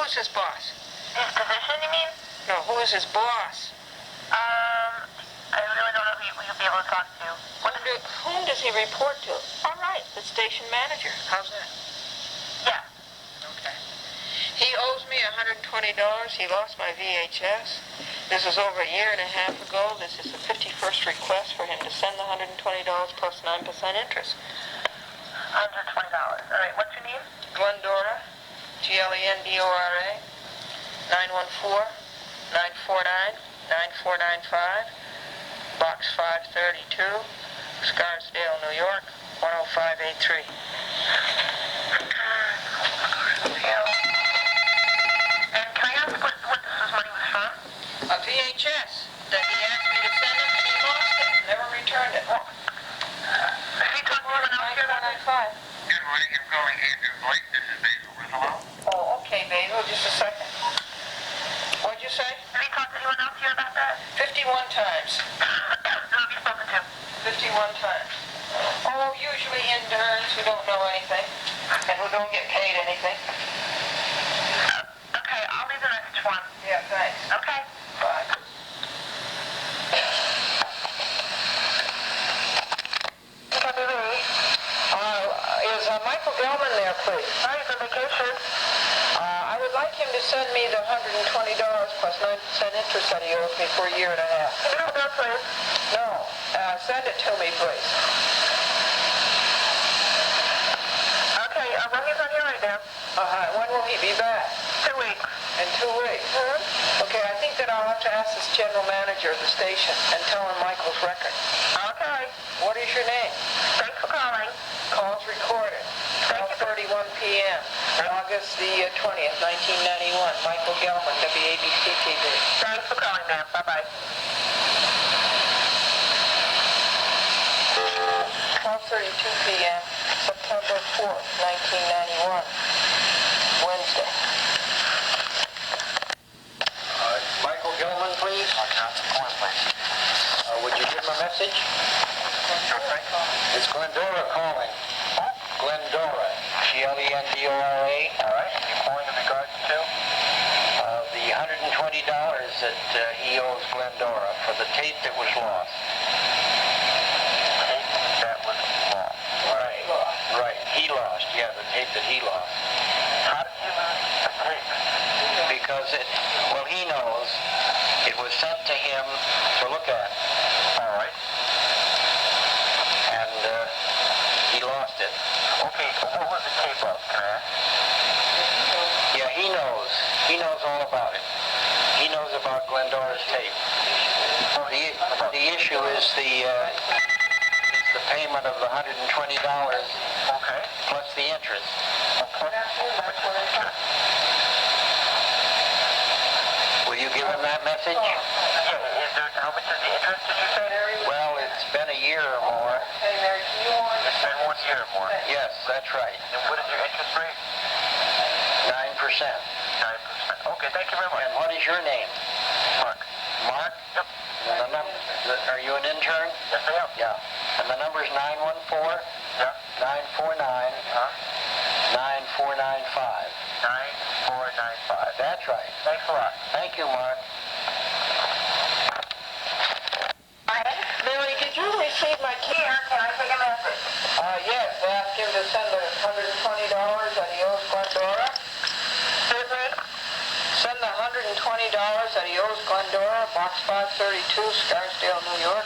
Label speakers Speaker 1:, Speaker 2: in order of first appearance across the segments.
Speaker 1: is his boss?
Speaker 2: His position, you mean?
Speaker 1: No, who is his boss?
Speaker 2: I really don't know who you'll be able to talk to.
Speaker 1: Whom does he report to? All right, the station manager. How's that?
Speaker 2: Yeah.
Speaker 1: Okay. He owes me $120. He lost my VHS. This was over a year and a half ago. This is the 51st request for him to send the $120 plus 9% interest.
Speaker 2: $120. All right, what's your name?
Speaker 1: Glendora, Glendora, 914-949-9495, Box 532, Scarsdale, New York, 10583.
Speaker 2: And can I ask what this money was from?
Speaker 1: A VHS that he asked me to send him, and he lost it, never returned it.
Speaker 2: Has he talked to anyone else here about this?
Speaker 1: 9495.
Speaker 3: Good morning, I'm calling Andrew Blake. This is Basil Winslow.
Speaker 1: Oh, okay, Basil, just a second. What'd you say?
Speaker 2: Have you talked to anyone else here about that?
Speaker 1: 51 times.
Speaker 2: Who have you spoken to?
Speaker 1: 51 times. Oh, usually interns who don't know anything and who don't get paid anything.
Speaker 2: Okay, I'll leave the message for him.
Speaker 1: Yeah, thanks.
Speaker 2: Okay.
Speaker 1: Bye. Is Michael Gelman there, please?
Speaker 2: Hi, he's on vacation.
Speaker 1: I would like him to send me the $120 plus 9% interest that he owes me for a year and a half.
Speaker 2: Can you hold on, please?
Speaker 1: No, send it to me, please.
Speaker 2: Okay, well, he's not here right now.
Speaker 1: When will he be back?
Speaker 2: 2 weeks.
Speaker 1: In 2 weeks. Okay, I think that I'll have to ask this general manager of the station and tell him Michael's record.
Speaker 2: Okay.
Speaker 1: What is your name?
Speaker 2: Thanks for calling.
Speaker 1: Call's recorded. 12:31 p.m. August the 20th, 1991. Michael Gelman, WABC TV.
Speaker 2: Thanks for calling, ma'am. Bye-bye.
Speaker 1: 12:32 p.m. September 4th, 1991. Wednesday.
Speaker 4: Michael Gelman, please. Would you give him a message? It's Glendora calling. Glendora. Glendora.
Speaker 3: All right, and you're calling in regards to?
Speaker 4: The $120 that he owes Glendora for the tape that was lost.
Speaker 3: That was lost.
Speaker 4: Right. He lost. Yeah, the tape that he lost.
Speaker 3: How did you lose the tape?
Speaker 4: Because he knows it was sent to him to look at.
Speaker 3: All right.
Speaker 4: And he lost it.
Speaker 3: Okay, so what was the tape of, can I ask?
Speaker 4: Yeah, he knows. He knows all about it. He knows about Glendora's tape. The issue is the payment of the $120
Speaker 3: Okay.
Speaker 4: plus the interest. Will you give him that message?
Speaker 3: Yeah, how much is the interest, did you say?
Speaker 4: Well, it's been a year or more.
Speaker 3: It's been 1 year or more.
Speaker 4: Yes, that's right.
Speaker 3: And what is your interest rate?
Speaker 4: 9%.
Speaker 3: 9%. Okay, thank you very much.
Speaker 4: And what is your name?
Speaker 3: Mark.
Speaker 4: Mark?
Speaker 3: Yep.
Speaker 4: Are you an intern?
Speaker 3: Yes, I am.
Speaker 4: Yeah. And the number is 914
Speaker 3: Yeah.
Speaker 4: 949 9495.
Speaker 3: 9495.
Speaker 4: That's right.
Speaker 3: Thanks a lot.
Speaker 4: Thank you, Mark.
Speaker 1: Mary, did you receive my key?
Speaker 2: Here, can I take a message?
Speaker 1: Yes, ask him to send the $120 that he owes Glendora.
Speaker 2: Excuse me?
Speaker 1: Send the $120 that he owes Glendora, Box 532, Scarsdale, New York,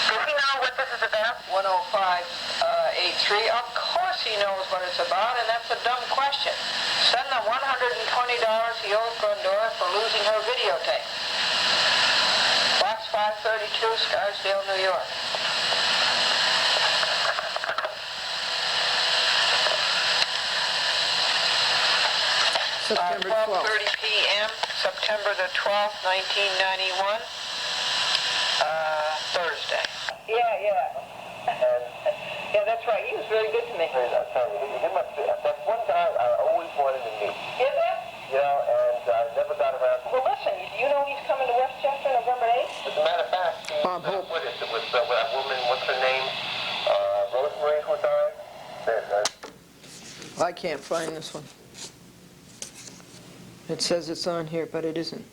Speaker 2: Does he know what this is about?
Speaker 1: 10583. Of course he knows what it's about, and that's a dumb question. Send the $120 he owes Glendora for losing her videotape. Box 532, Scarsdale, New York.
Speaker 5: September 12th.
Speaker 1: 12:30 p.m., September the 12th, 1991, Thursday. Yeah, that's right. He was very good to me.
Speaker 3: That's one guy I always wanted to meet.
Speaker 1: Is that?
Speaker 3: You know, and I never got around to.
Speaker 1: Well, listen, you know he's coming to Westchester November 8th?
Speaker 3: As a matter of fact,
Speaker 5: Bob Hope.
Speaker 3: what is it with that woman? What's her name? Rosemary, who died.
Speaker 5: I can't find this one.
Speaker 1: It says it's on here, but it isn't.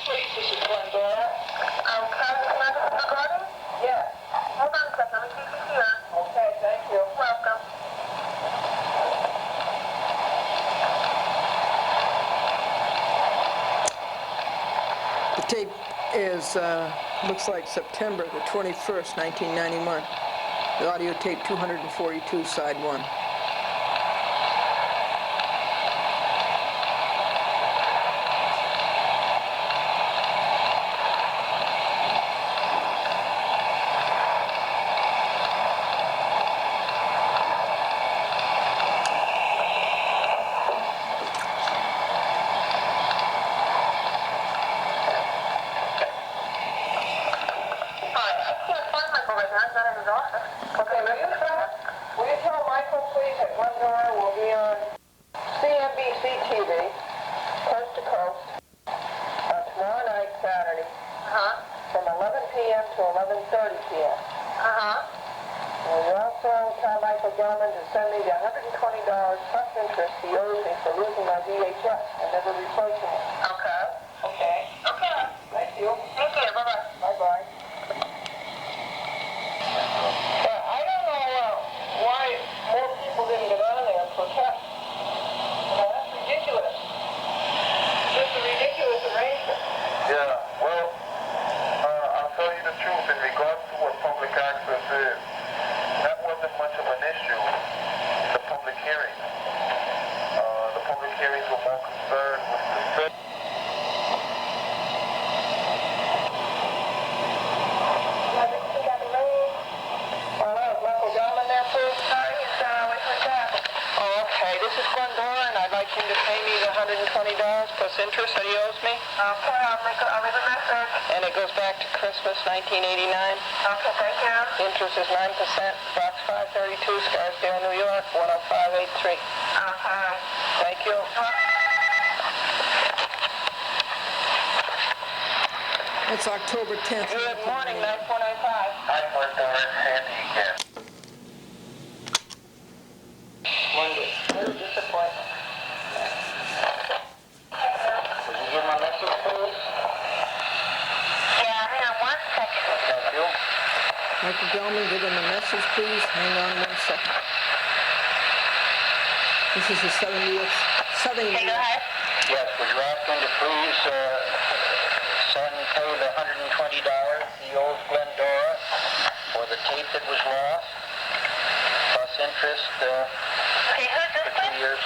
Speaker 2: Please, this is Glendora. Okay, recording?
Speaker 1: Yeah.
Speaker 2: Hold on a second, let me see if he's here.
Speaker 1: Okay, thank you.
Speaker 2: Welcome.
Speaker 1: The tape is, looks like September the 21st, 1991. The audio tape 242, side 1.
Speaker 2: Okay,
Speaker 1: Will you tell Michael, please, that Glendora will be on CNBC TV, coast to coast, tomorrow night, Saturday, from 11 p.m. to 11:30 p.m. Will you also tell Michael Gelman to send me the $120 plus interest he owes me for losing my VHS and never replacing it?
Speaker 2: Okay.
Speaker 1: Okay.
Speaker 2: Okay.
Speaker 1: Thank you.
Speaker 2: Thank you, bye-bye.
Speaker 1: Bye-bye. I don't know why more people didn't get on there and protest. That's ridiculous. It's a ridiculous arrangement.
Speaker 3: Yeah, well, I'll tell you the truth. In regards to what public access is, that wasn't much of an issue, the public hearings. The public hearings were more concerned with the
Speaker 1: Michael Gelman there, please?
Speaker 2: Sorry, he's away from the desk.
Speaker 1: Oh, okay. This is Glendora, and I'd like him to pay me the $120 plus interest that he owes me.
Speaker 2: Okay, I'll leave a message.
Speaker 1: And it goes back to Christmas 1989.
Speaker 2: Okay, thank you.
Speaker 1: Interest is 9%. Box 532, Scarsdale, New York, 10583.
Speaker 2: Okay.
Speaker 1: Thank you. It's October 10th.
Speaker 2: Good morning, 9495.
Speaker 3: Hi, Glendora, it's Sandy again.
Speaker 1: Monday. What a disappointment.
Speaker 4: Will you give my message, please?
Speaker 2: Yeah, hang on one second.
Speaker 4: Thank you.
Speaker 1: Michael Gelman, give him a message, please. Hang on 1 second. This is the 70th.
Speaker 2: Okay, go ahead.
Speaker 4: Yes, would you ask him to please pay the $120 he owes Glendora for the tape that was lost, plus interest
Speaker 2: Okay, who's this
Speaker 4: for 2
Speaker 2: with?
Speaker 4: years.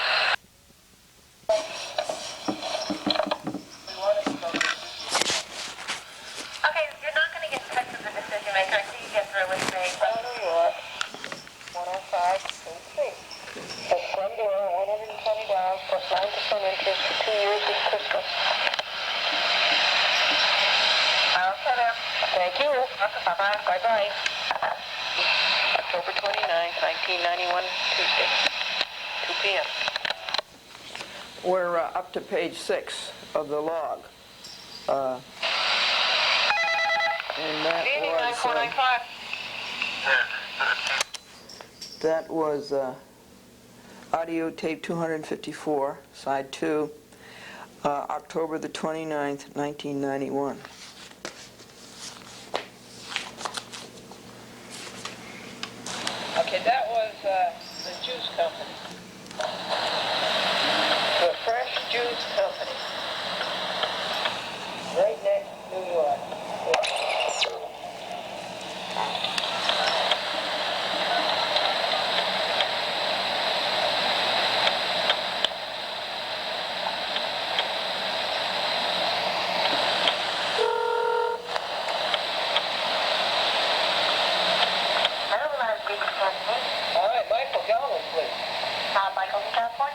Speaker 2: Okay, you're not going to get in touch with the decision maker until you get through with me.
Speaker 1: New York, 10583. That's Glendora, $120 plus 9% interest for 2 years this Christmas.
Speaker 2: Okay, then.
Speaker 1: Thank you.
Speaker 2: Bye-bye.
Speaker 1: Bye-bye. October 29th, 1991, Tuesday, 2 p.m. We're up to page 6 of the log. And that
Speaker 2: Good evening,
Speaker 1: was,
Speaker 2: 9495.
Speaker 1: that was audio tape 254, side 2, October the 29th, 1991. Okay, that was the juice company. The Fresh Juice Company. Right next to New York.
Speaker 2: I don't know how to speak to Anthony.
Speaker 1: All right, Michael Gelman, please.
Speaker 2: Michael from California.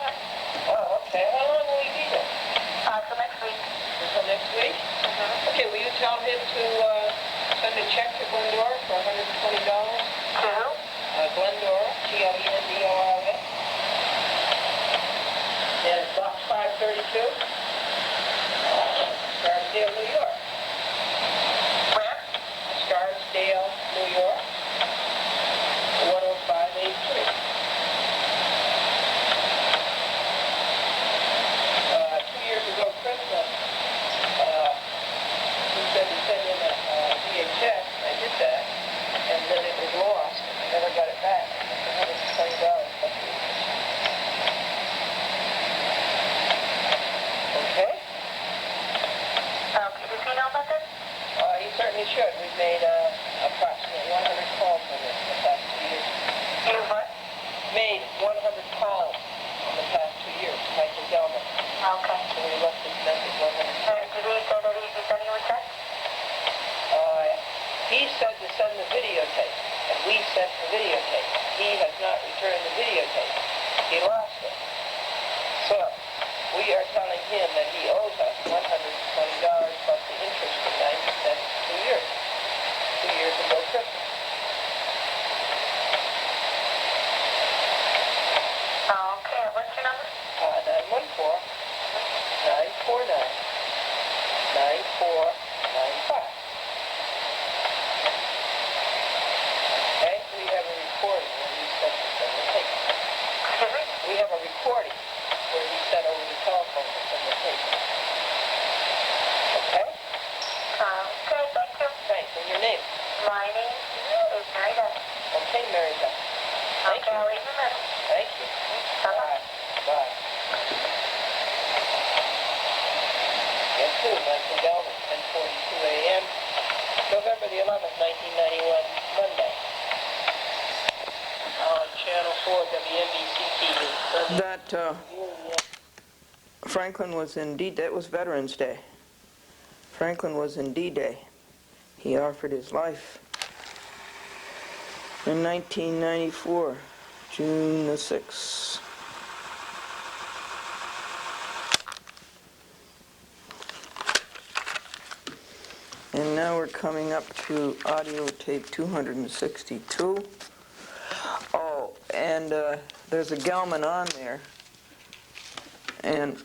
Speaker 1: sent the videotape. He has not returned the videotape. He lost it. So, we are telling him that he owes us $120 plus the interest of 90 cents 2 years. 2 years ago Christmas.
Speaker 2: Okay, what's your number?
Speaker 1: 914-949-9495. Okay, we have a recording where he sent us the tape.
Speaker 2: Excuse me?
Speaker 1: We have a recording where he said over the telephone to send the tape. Okay?
Speaker 2: Okay, thank you.
Speaker 1: Thanks. And your name?
Speaker 2: My name is Mary Beth.
Speaker 1: Okay, Mary Beth. Thank
Speaker 2: Okay,
Speaker 1: you.
Speaker 2: I'll leave a message.
Speaker 1: Thank you.
Speaker 2: Bye-bye.
Speaker 1: Bye. Guess who? Michael Galvin, 10:42 a.m., November the 11th, 1991, Monday. On Channel 4, WNBC TV. That, Franklin was in D-Day. It was Veterans Day. Franklin was in D-Day. He offered his life in 1994, June the 6th. And now we're coming up to audio tape 262. Oh, and there's a Gelman on there. And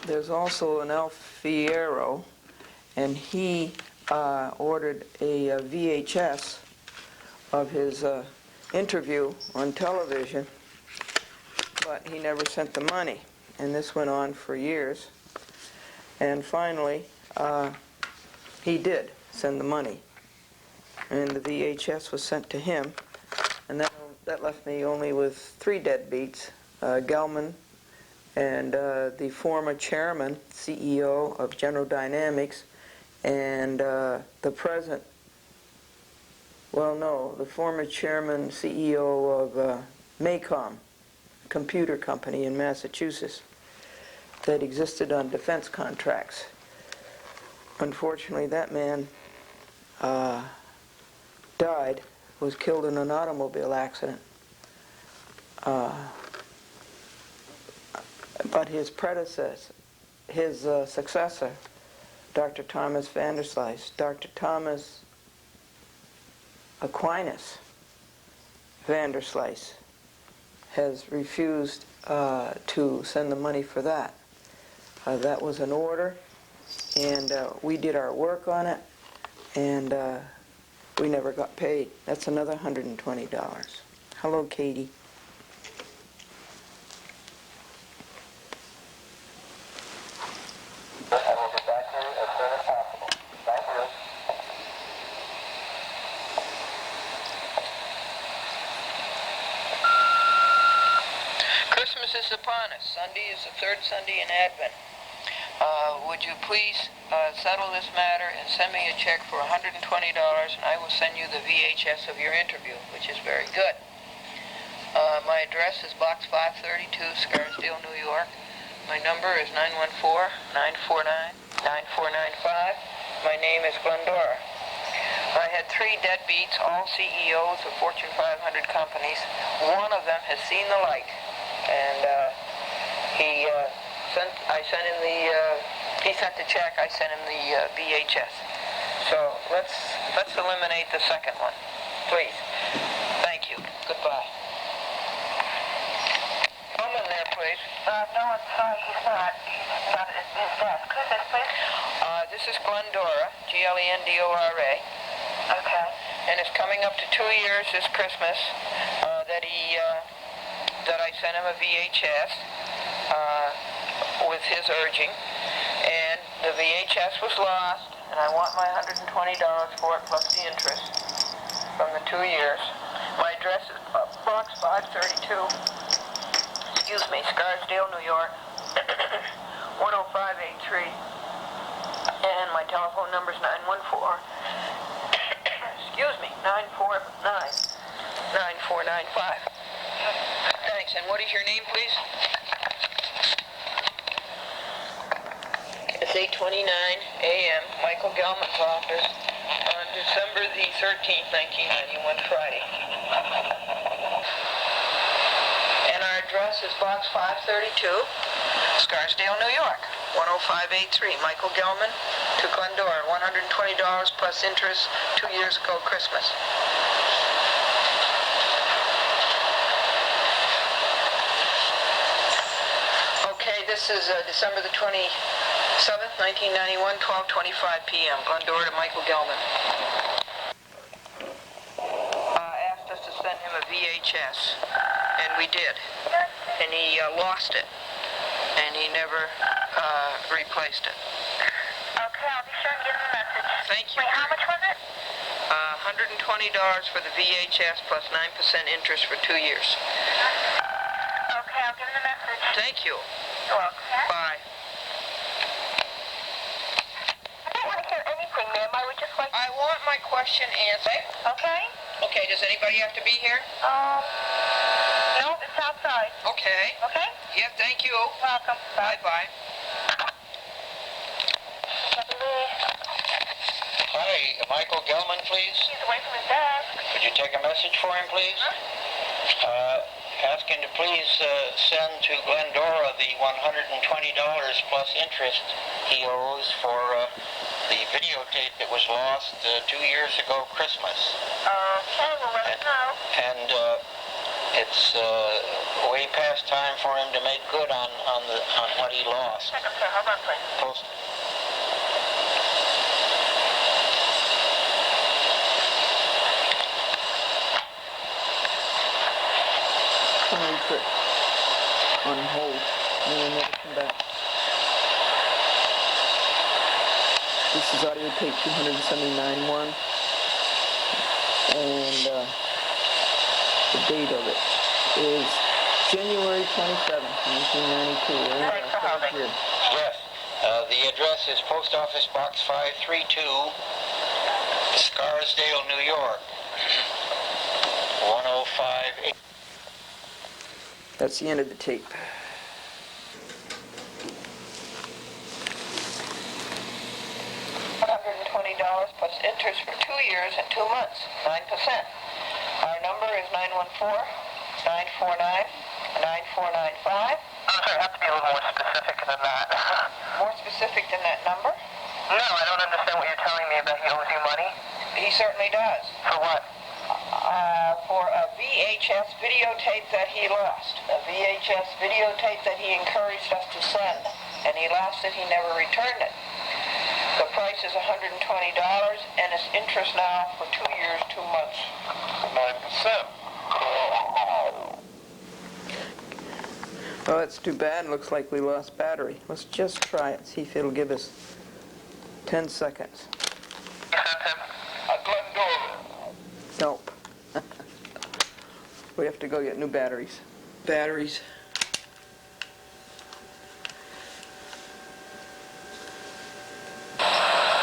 Speaker 1: there's also an Alfiero, and he ordered a VHS of his interview on television, but he never sent the money. And this went on for years. And finally, he did send the money, and the VHS was sent to him, and that left me only with 3 deadbeats, Gelman and the former chairman, CEO of General Dynamics, and the present, the former chairman, CEO of Maycom, a computer company in Massachusetts that existed on defense contracts. Unfortunately, that man died, was killed in an automobile accident. But his predecessor, his successor, Dr. Thomas Vanderslice, Dr. Thomas Aquinas Vanderslice, has refused to send the money for that. That was an order, and we did our work on it, and we never got paid. That's another $120. Hello, Katie.
Speaker 3: I will get back to you as soon as possible. Thank you.
Speaker 1: Christmas is upon us. Sunday is the 3rd Sunday in Advent. Would you please settle this matter and send me a check for $120, and I will send you the VHS of your interview, which is very good. My address is Box 532, Scarsdale, New York. My number is 914-949-9495. My name is Glendora. I had 3 deadbeats, all CEOs of Fortune 500 companies. One of them has seen the light, and he sent the check. I sent him the VHS. So let's eliminate the second one, please. Thank you. Goodbye. Come in there, please.
Speaker 2: No, I'm sorry, he's not. He's not at his desk. Who's this, please?
Speaker 1: This is Glendora, Glendora.
Speaker 2: Okay.
Speaker 1: And it's coming up to 2 years this Christmas that I sent him a VHS with his urging, and the VHS was lost, and I want my $120 for it plus the interest from the 2 years. My address is Box 532, Scarsdale, New York, 10583, and my telephone number is 949-9495. Thanks, and what is your name, please? It's 8:29 a.m., Michael Gelman's office, on December the 13th, 1991, Friday. And our address is Box 532, Scarsdale, New York, 10583. Michael Gelman to Glendora, $120 plus interest, 2 years ago Christmas. Okay, this is December the 27th, 1991, 12:25 p.m. Glendora to Michael Gelman. Asked us to send him a VHS, and we did. And he lost it, and he never replaced it.
Speaker 2: Okay, I'll be sure and give him a message.
Speaker 1: Thank you.
Speaker 2: Wait, how much was it?
Speaker 1: $120 for the VHS plus 9% interest for 2 years.
Speaker 2: Okay, I'll give him a message.
Speaker 1: Thank you.
Speaker 2: You're welcome.
Speaker 1: Bye.
Speaker 2: I don't want to hear anything, ma'am. I would just like...
Speaker 1: I want my question answered.
Speaker 2: Okay?
Speaker 1: Okay, does anybody have to be here?
Speaker 2: No, it's outside.
Speaker 1: Okay.
Speaker 2: Okay?
Speaker 1: Yeah, thank you.
Speaker 2: Welcome.
Speaker 1: Bye-bye.
Speaker 4: Hi, Michael Gelman, please.
Speaker 2: He's away from his desk.
Speaker 4: Could you take a message for him, please? Ask him to please send to Glendora the $120 plus interest he owes for the videotape that was lost 2 years ago Christmas.
Speaker 2: Okay, we'll let him know.
Speaker 4: And it's way past time for him to make good on what he lost.
Speaker 2: Second, sir. Hold on, please.
Speaker 4: Post it.
Speaker 5: Somebody put on hold and then never come back. This is audio tape 279-1, and the date of it is January 27th, 1992.
Speaker 2: Thanks for holding.
Speaker 5: Here.
Speaker 4: Yes. The address is Post Office Box 532, Scarsdale, New York, 105.
Speaker 5: That's the end of the tape.
Speaker 1: $120 plus interest for 2 years and 2 months, 9%. Our number is 914-949-9495.
Speaker 2: I'm sorry, I have to be a little more specific than that.
Speaker 1: More specific than that number?
Speaker 2: No, I don't understand what you're telling me about he owes you money.
Speaker 1: He certainly does.
Speaker 2: For what?
Speaker 1: For a VHS videotape that he lost. A VHS videotape that he encouraged us to send. And he lost it, he never returned it. The price is $120, and it's interest now for 2 years, 2 months, 9%.
Speaker 5: Oh, that's too bad. Looks like we lost battery. Let's just try it, see if it'll give us 10 seconds.
Speaker 2: You sent him?
Speaker 1: Glendora.
Speaker 5: Nope. We have to go get new batteries. Batteries.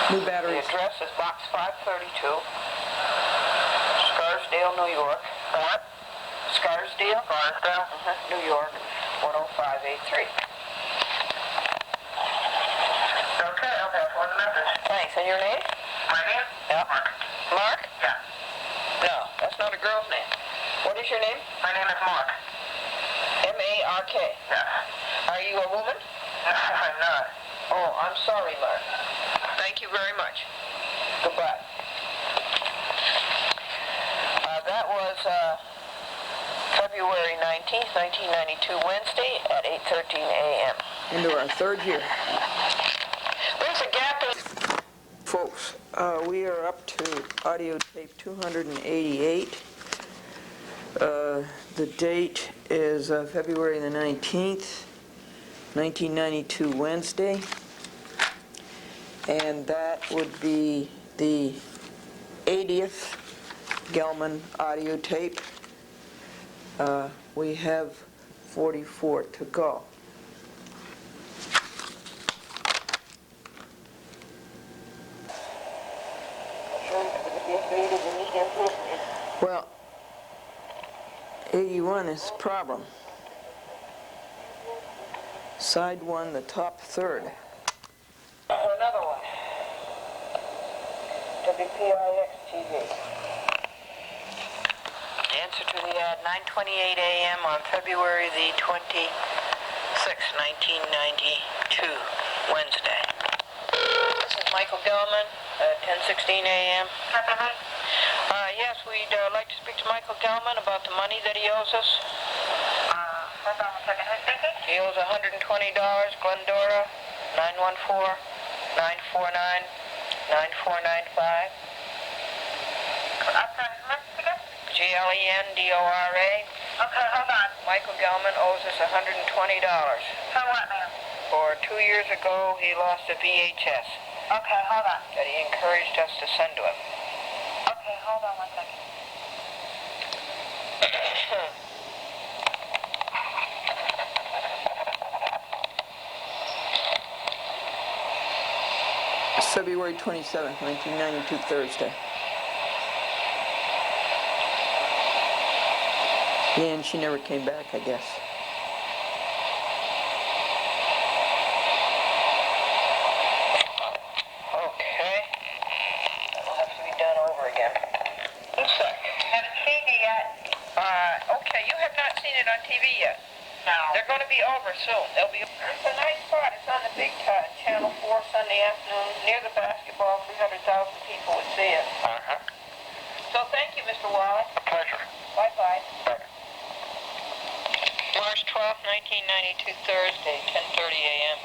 Speaker 5: New
Speaker 1: The
Speaker 5: batteries.
Speaker 1: address is Box 532, Scarsdale, New York.
Speaker 2: What?
Speaker 1: Scarsdale?
Speaker 2: Scarsdale?
Speaker 1: New York, 10583.
Speaker 2: Okay, I'll pass on the message.
Speaker 1: Thanks. And your name?
Speaker 2: My name?
Speaker 1: Yeah.
Speaker 2: Mark.
Speaker 1: Mark?
Speaker 2: Yeah.
Speaker 1: No, that's not a girl's name. What is your name?
Speaker 2: My name is Mark.
Speaker 1: M-A-R-K.
Speaker 2: Yes.
Speaker 1: Are you a woman?
Speaker 2: No, I'm not.
Speaker 1: Oh, I'm sorry, Mark. Thank you very much. Goodbye. That was February 19th, 1992, Wednesday at 8:13 a.m.
Speaker 5: Into our third year.
Speaker 1: There's a gap in...
Speaker 5: Folks, we are up to audio tape 288. The date is February the 19th, 1992, Wednesday. And that would be the 80th Gelman audio tape. We have 44 to go. Well, 81 is the problem. Side 1, the top third.
Speaker 1: Another one. To WPIX TV. Answer to the ad, 9:28 a.m. on February the 26th, 1992, Wednesday. This is Michael Gelman at 10:16 a.m. Yes, we'd like to speak to Michael Gelman about the money that he owes us.
Speaker 2: Hold on a second. Who's speaking?
Speaker 1: He owes $120, Glendora, 914-949-9495.
Speaker 2: I'm sorry, who am I speaking?
Speaker 1: Glendora.
Speaker 2: Okay, hold on.
Speaker 1: Michael Gelman owes us $120.
Speaker 2: For what, ma'am?
Speaker 1: For 2 years ago, he lost a VHS
Speaker 2: Okay, hold on.
Speaker 1: that he encouraged us to send to him.
Speaker 2: Okay, hold on 1 second.
Speaker 5: February 27th, 1992, Thursday. And she never came back, I guess.
Speaker 1: Okay. That'll have to be done over again. One sec.
Speaker 2: Haven't seen you yet.
Speaker 1: Okay, you have not seen it on TV yet.
Speaker 2: No.
Speaker 1: They're going to be over soon. They'll be. It's a nice spot. It's on the Big Channel 4 Sunday afternoon near the basketball. 300,000 people would see it.
Speaker 3: Uh-huh.
Speaker 1: So thank you, Mr. Wally.
Speaker 3: A pleasure.
Speaker 1: Bye-bye.
Speaker 3: Bye.
Speaker 1: March 12th, 1992, Thursday, 10:30 a.m.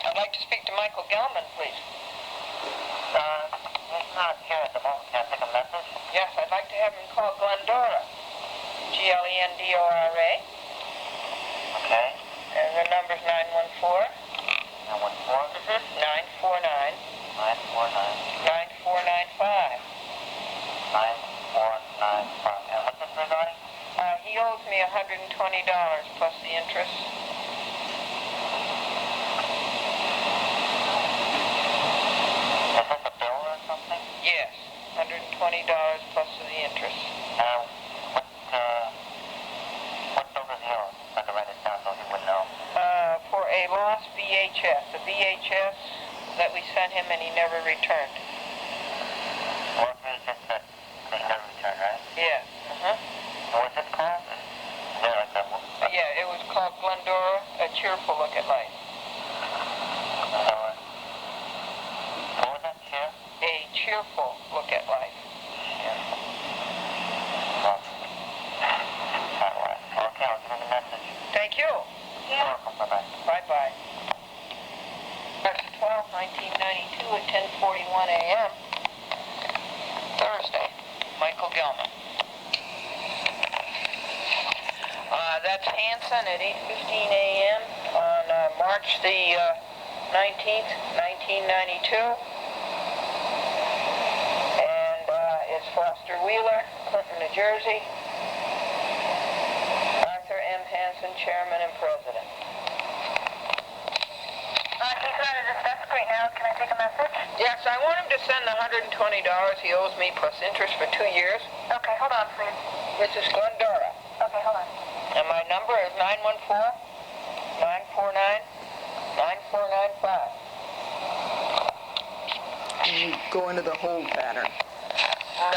Speaker 1: I'd like to speak to Michael Gelman, please.
Speaker 2: He's not here at the moment. Can I take a message?
Speaker 1: Yes, I'd like to have him call Glendora. Glendora.
Speaker 2: Okay.
Speaker 1: And the number's 914.
Speaker 2: 914?
Speaker 1: 949.
Speaker 2: 949.
Speaker 1: 9495.
Speaker 2: 9495. And what's this regarding?
Speaker 1: He owes me $120 plus the interest.
Speaker 2: Is this a bill or something?
Speaker 1: Yes, $120 plus the interest.
Speaker 2: What bill does he owe? I can write it down so he would know.
Speaker 1: For a lost VHS, a VHS that we sent him and he never returned.
Speaker 2: Well, he just said he never returned, right?
Speaker 1: Yes.
Speaker 2: What's this called? Yeah, like that one.
Speaker 1: Yeah, it was called Glendora, A Cheerful Look at Life.
Speaker 2: What was that, chair?
Speaker 1: A cheerful look at life.
Speaker 2: Well, all right. Okay, I'll give him a message.
Speaker 1: Thank you.
Speaker 2: You're welcome. Bye-bye.
Speaker 1: Bye-bye. March 12, 1992 at 10:41 a.m. Thursday. Michael Gelman. That's Hanson at 8:15 a.m. on March the 19th, 1992. And it's Foster Wheeler, Clinton, New Jersey. Arthur M. Hanson, Chairman and President.
Speaker 2: He's not at his desk right now. Can I take a message?
Speaker 1: Yes, I want him to send the $120 he owes me plus interest for 2 years.
Speaker 2: Okay, hold on, please.
Speaker 1: Mrs. Glendora.
Speaker 2: Okay, hold on.
Speaker 1: And my number is 914-949-9495.
Speaker 5: You go into the hold pattern.
Speaker 2: No,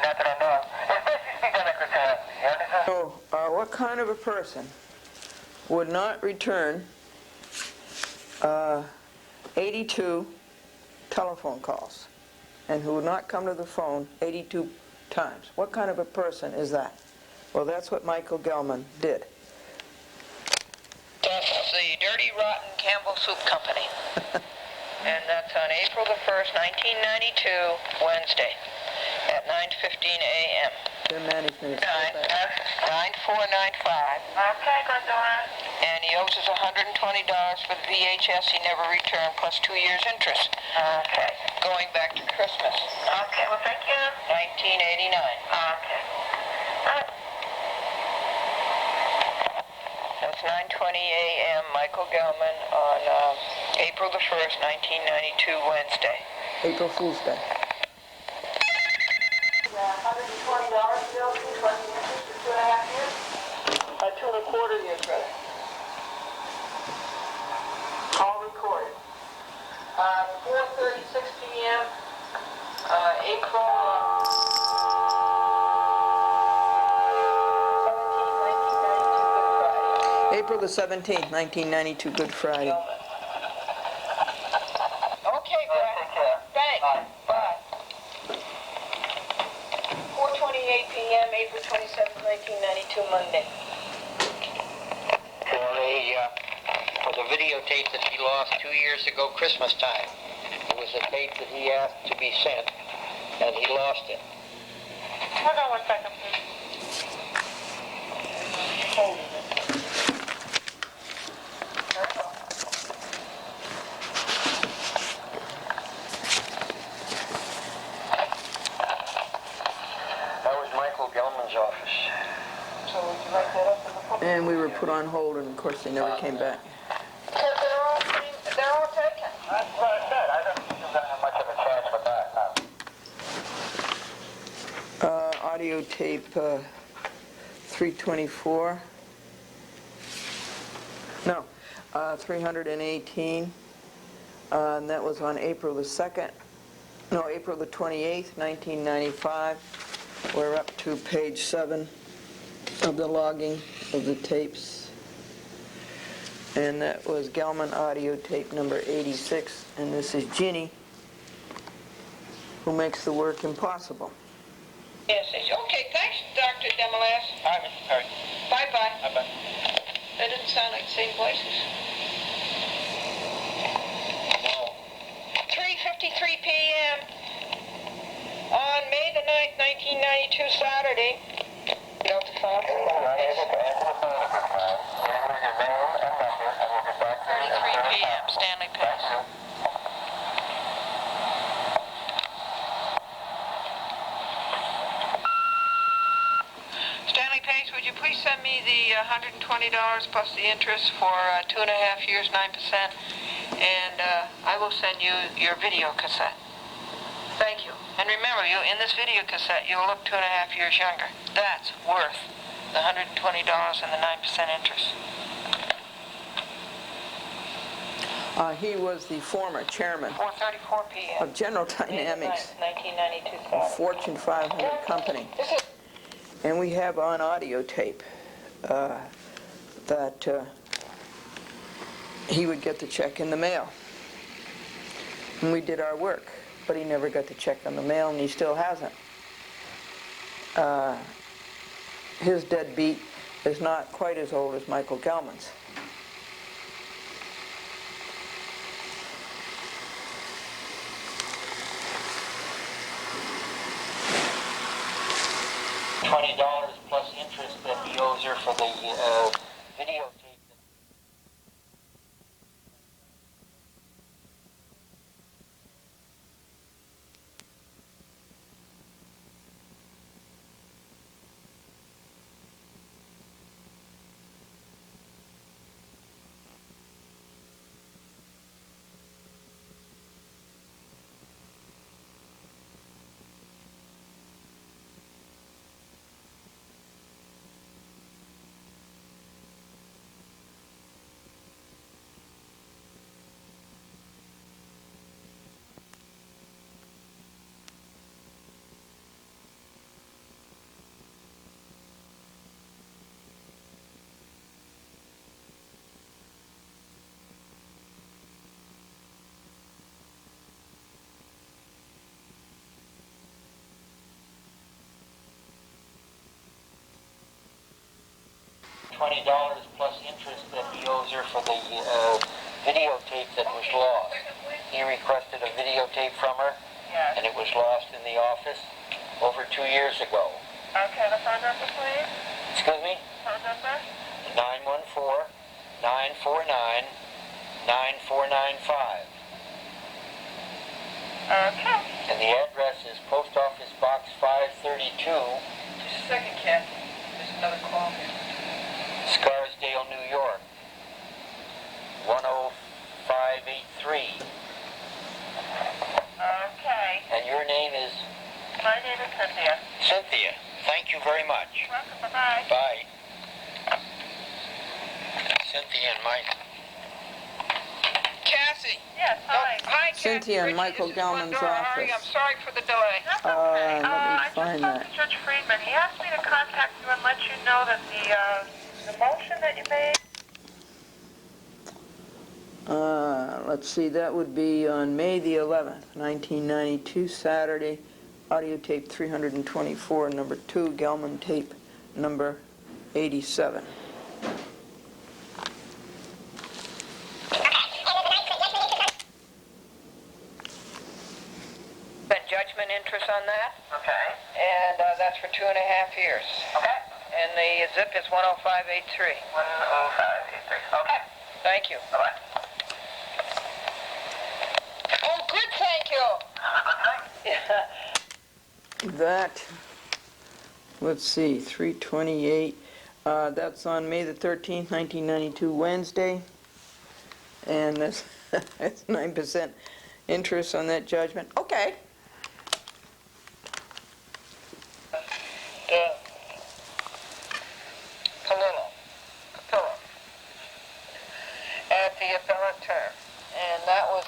Speaker 2: not that I know of. Especially speak on secretary. You understand?
Speaker 5: So, what kind of a person would not return 82 telephone calls and who would not come to the phone 82 times? What kind of a person is that? Well, that's what Michael Gelman did.
Speaker 1: That's the Dirty Rotten Campbell Soup Company. And that's on April the 1st, 1992, Wednesday, at 9:15 a.m.
Speaker 5: Their management is so bad.
Speaker 1: 9495.
Speaker 2: Okay, Glendora.
Speaker 1: And he owes us $120 for the VHS he never returned, plus 2 years interest.
Speaker 2: Okay.
Speaker 1: Going back to Christmas,
Speaker 2: Okay, well, thank you.
Speaker 1: 1989.
Speaker 2: Okay.
Speaker 1: That's 9:20 a.m. Michael Gelman on April the 1st, 1992, Wednesday.
Speaker 5: April Fool's Day.
Speaker 1: $120 bill, plus the interest for 2.5 years? 2.25 years, rather. All recorded. 4:36 p.m.
Speaker 5: April the 17th, 1992, Good Friday.
Speaker 1: Okay, Brad.
Speaker 2: Take care.
Speaker 1: Thanks. Bye. 4:28 p.m., April 27th, 1992, Monday.
Speaker 4: For the videotape that he lost 2 years ago, Christmas time. It was a tape that he asked to be sent, and he lost it.
Speaker 2: Hold on 1 second, please.
Speaker 4: That was Michael Gelman's office.
Speaker 1: So would you write that up in the book?
Speaker 5: And we were put on hold, and of course they never came back.
Speaker 1: Because they're all taken.
Speaker 2: That's what I said. I don't think you're going to have much of a chance with that, no.
Speaker 5: Audio tape 324. No, 318. And that was on April the 2nd. No, April the 28th, 1995. We're up to page 7 of the logging of the tapes. And that was Gelman audio tape number 86. And this is Ginny, who makes the work impossible.
Speaker 1: Yes, okay, thanks, Dr. Demalas.
Speaker 2: Hi, Mr. Perry.
Speaker 1: Bye-bye.
Speaker 2: Bye-bye.
Speaker 1: That didn't sound like the same places. 3:53 p.m. on May the 9th, 1992, Saturday. Delta Fox.
Speaker 2: I'm able to answer the phone at this time. Enter your name and number, and we'll get back to you.
Speaker 1: 33 p.m. Stanley Pace. Stanley Pace, would you please send me the $120 plus the interest for 2.5 years, 9%, and I will send you your video cassette. Thank you. And remember, in this video cassette, you'll look 2.5 years younger. That's worth the $120 and the 9% interest.
Speaker 5: He was the former chairman
Speaker 1: 4:34 p.m.
Speaker 5: of General
Speaker 1: May the
Speaker 5: Dynamics,
Speaker 1: 9th, 1992
Speaker 5: a
Speaker 1: Saturday.
Speaker 5: Fortune 500 company.
Speaker 1: This is
Speaker 5: And we have on audio tape that he would get the check in the mail. And we did our work, but he never got the check in the mail, and he still hasn't. His deadbeat is not quite as old as Michael Gelman's.
Speaker 4: $20 plus interest that he owes her for the videotape. $20 plus interest that he owes her for the videotape that was lost. He requested a videotape from her,
Speaker 2: Yes.
Speaker 4: and it was lost in the office over 2 years ago.
Speaker 2: Okay, the phone number, please.
Speaker 4: Excuse me?
Speaker 2: Phone number?
Speaker 4: 914-949-9495.
Speaker 2: Okay.
Speaker 4: And the address is Post Office Box 532,
Speaker 1: just a second, Kathy. There's another call here.
Speaker 4: Scarsdale, New York, 10583.
Speaker 2: Okay.
Speaker 4: And your name is?
Speaker 2: My name is Cynthia.
Speaker 4: Cynthia. Thank you very much.
Speaker 2: Welcome. Bye-bye.
Speaker 4: Bye. Cynthia and Mike.
Speaker 1: Cassie.
Speaker 2: Yes, hi.
Speaker 1: Hi, Kathy.
Speaker 5: Cynthia in
Speaker 1: Richie,
Speaker 5: Michael
Speaker 1: this is
Speaker 5: Gelman's
Speaker 1: Glendora. How are you? I'm
Speaker 5: office.
Speaker 1: sorry for the delay.
Speaker 2: That's okay.
Speaker 5: let me
Speaker 2: I
Speaker 5: find
Speaker 2: just spoke
Speaker 5: that.
Speaker 2: to Judge Friedman. He asked me to contact you and let you know that the motion that you made
Speaker 5: Let's see, that would be on May the 11th, 1992, Saturday, audio tape 324, number 2, Gelman tape number 87.
Speaker 1: Been judgment interest on that,
Speaker 2: Okay.
Speaker 1: and that's for 2.5 years.
Speaker 2: Okay.
Speaker 1: And the zip is 10583.
Speaker 2: 10583. Okay.
Speaker 1: Thank you.
Speaker 2: Bye-bye.
Speaker 1: Oh, good, thank you. Yeah.
Speaker 5: That, let's see, 328, that's on May the 13th, 1992, Wednesday, and that's 9% interest on that judgment. Okay.
Speaker 1: Capillo. At the appellate term. And that was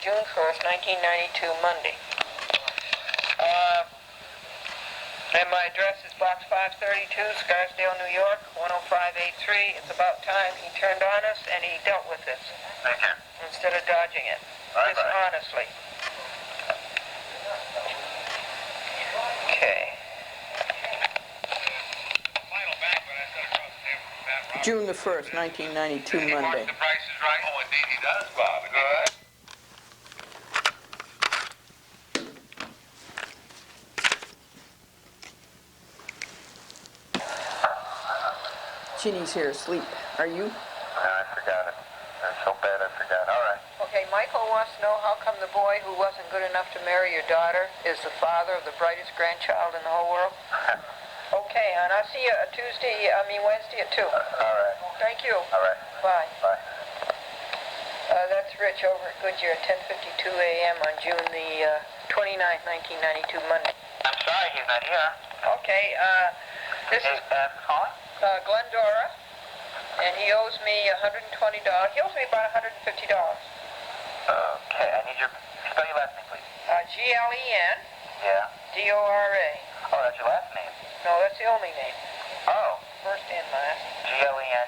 Speaker 1: June 1st, 1992, Monday. And my address is Box 532, Scarsdale, New York, 10583. It's about time he turned on us and he dealt with this
Speaker 2: Thank you.
Speaker 1: instead of dodging it.
Speaker 2: Bye-bye.
Speaker 1: Dishonestly. Okay.
Speaker 5: June the 1st, 1992, Monday.
Speaker 2: The price is right. Oh, indeed he does, Bob. Good.
Speaker 5: Ginny's here asleep. Are you?
Speaker 3: I forgot it. It's so bad I forgot. All right.
Speaker 1: Okay, Michael wants to know how come the boy who wasn't good enough to marry your daughter is the father of the brightest grandchild in the whole world? Okay, and I'll see you Wednesday at 2.
Speaker 3: All right.
Speaker 1: Thank you.
Speaker 3: All right.
Speaker 1: Bye.
Speaker 3: Bye.
Speaker 1: That's Rich over at Goodyear at 10:52 a.m. on June the 29th, 1992, Monday.
Speaker 2: I'm sorry he's not here.
Speaker 1: Okay, this is
Speaker 2: calling?
Speaker 1: Glendora, and he owes me $120. He owes me about $150.
Speaker 2: Okay, I need your... Spell your last name, please.
Speaker 1: Glen
Speaker 2: Yeah.
Speaker 1: Dora.
Speaker 2: Oh, that's your last name.
Speaker 1: No, that's the only name.
Speaker 2: Oh.
Speaker 1: First and last.
Speaker 2: Glendora.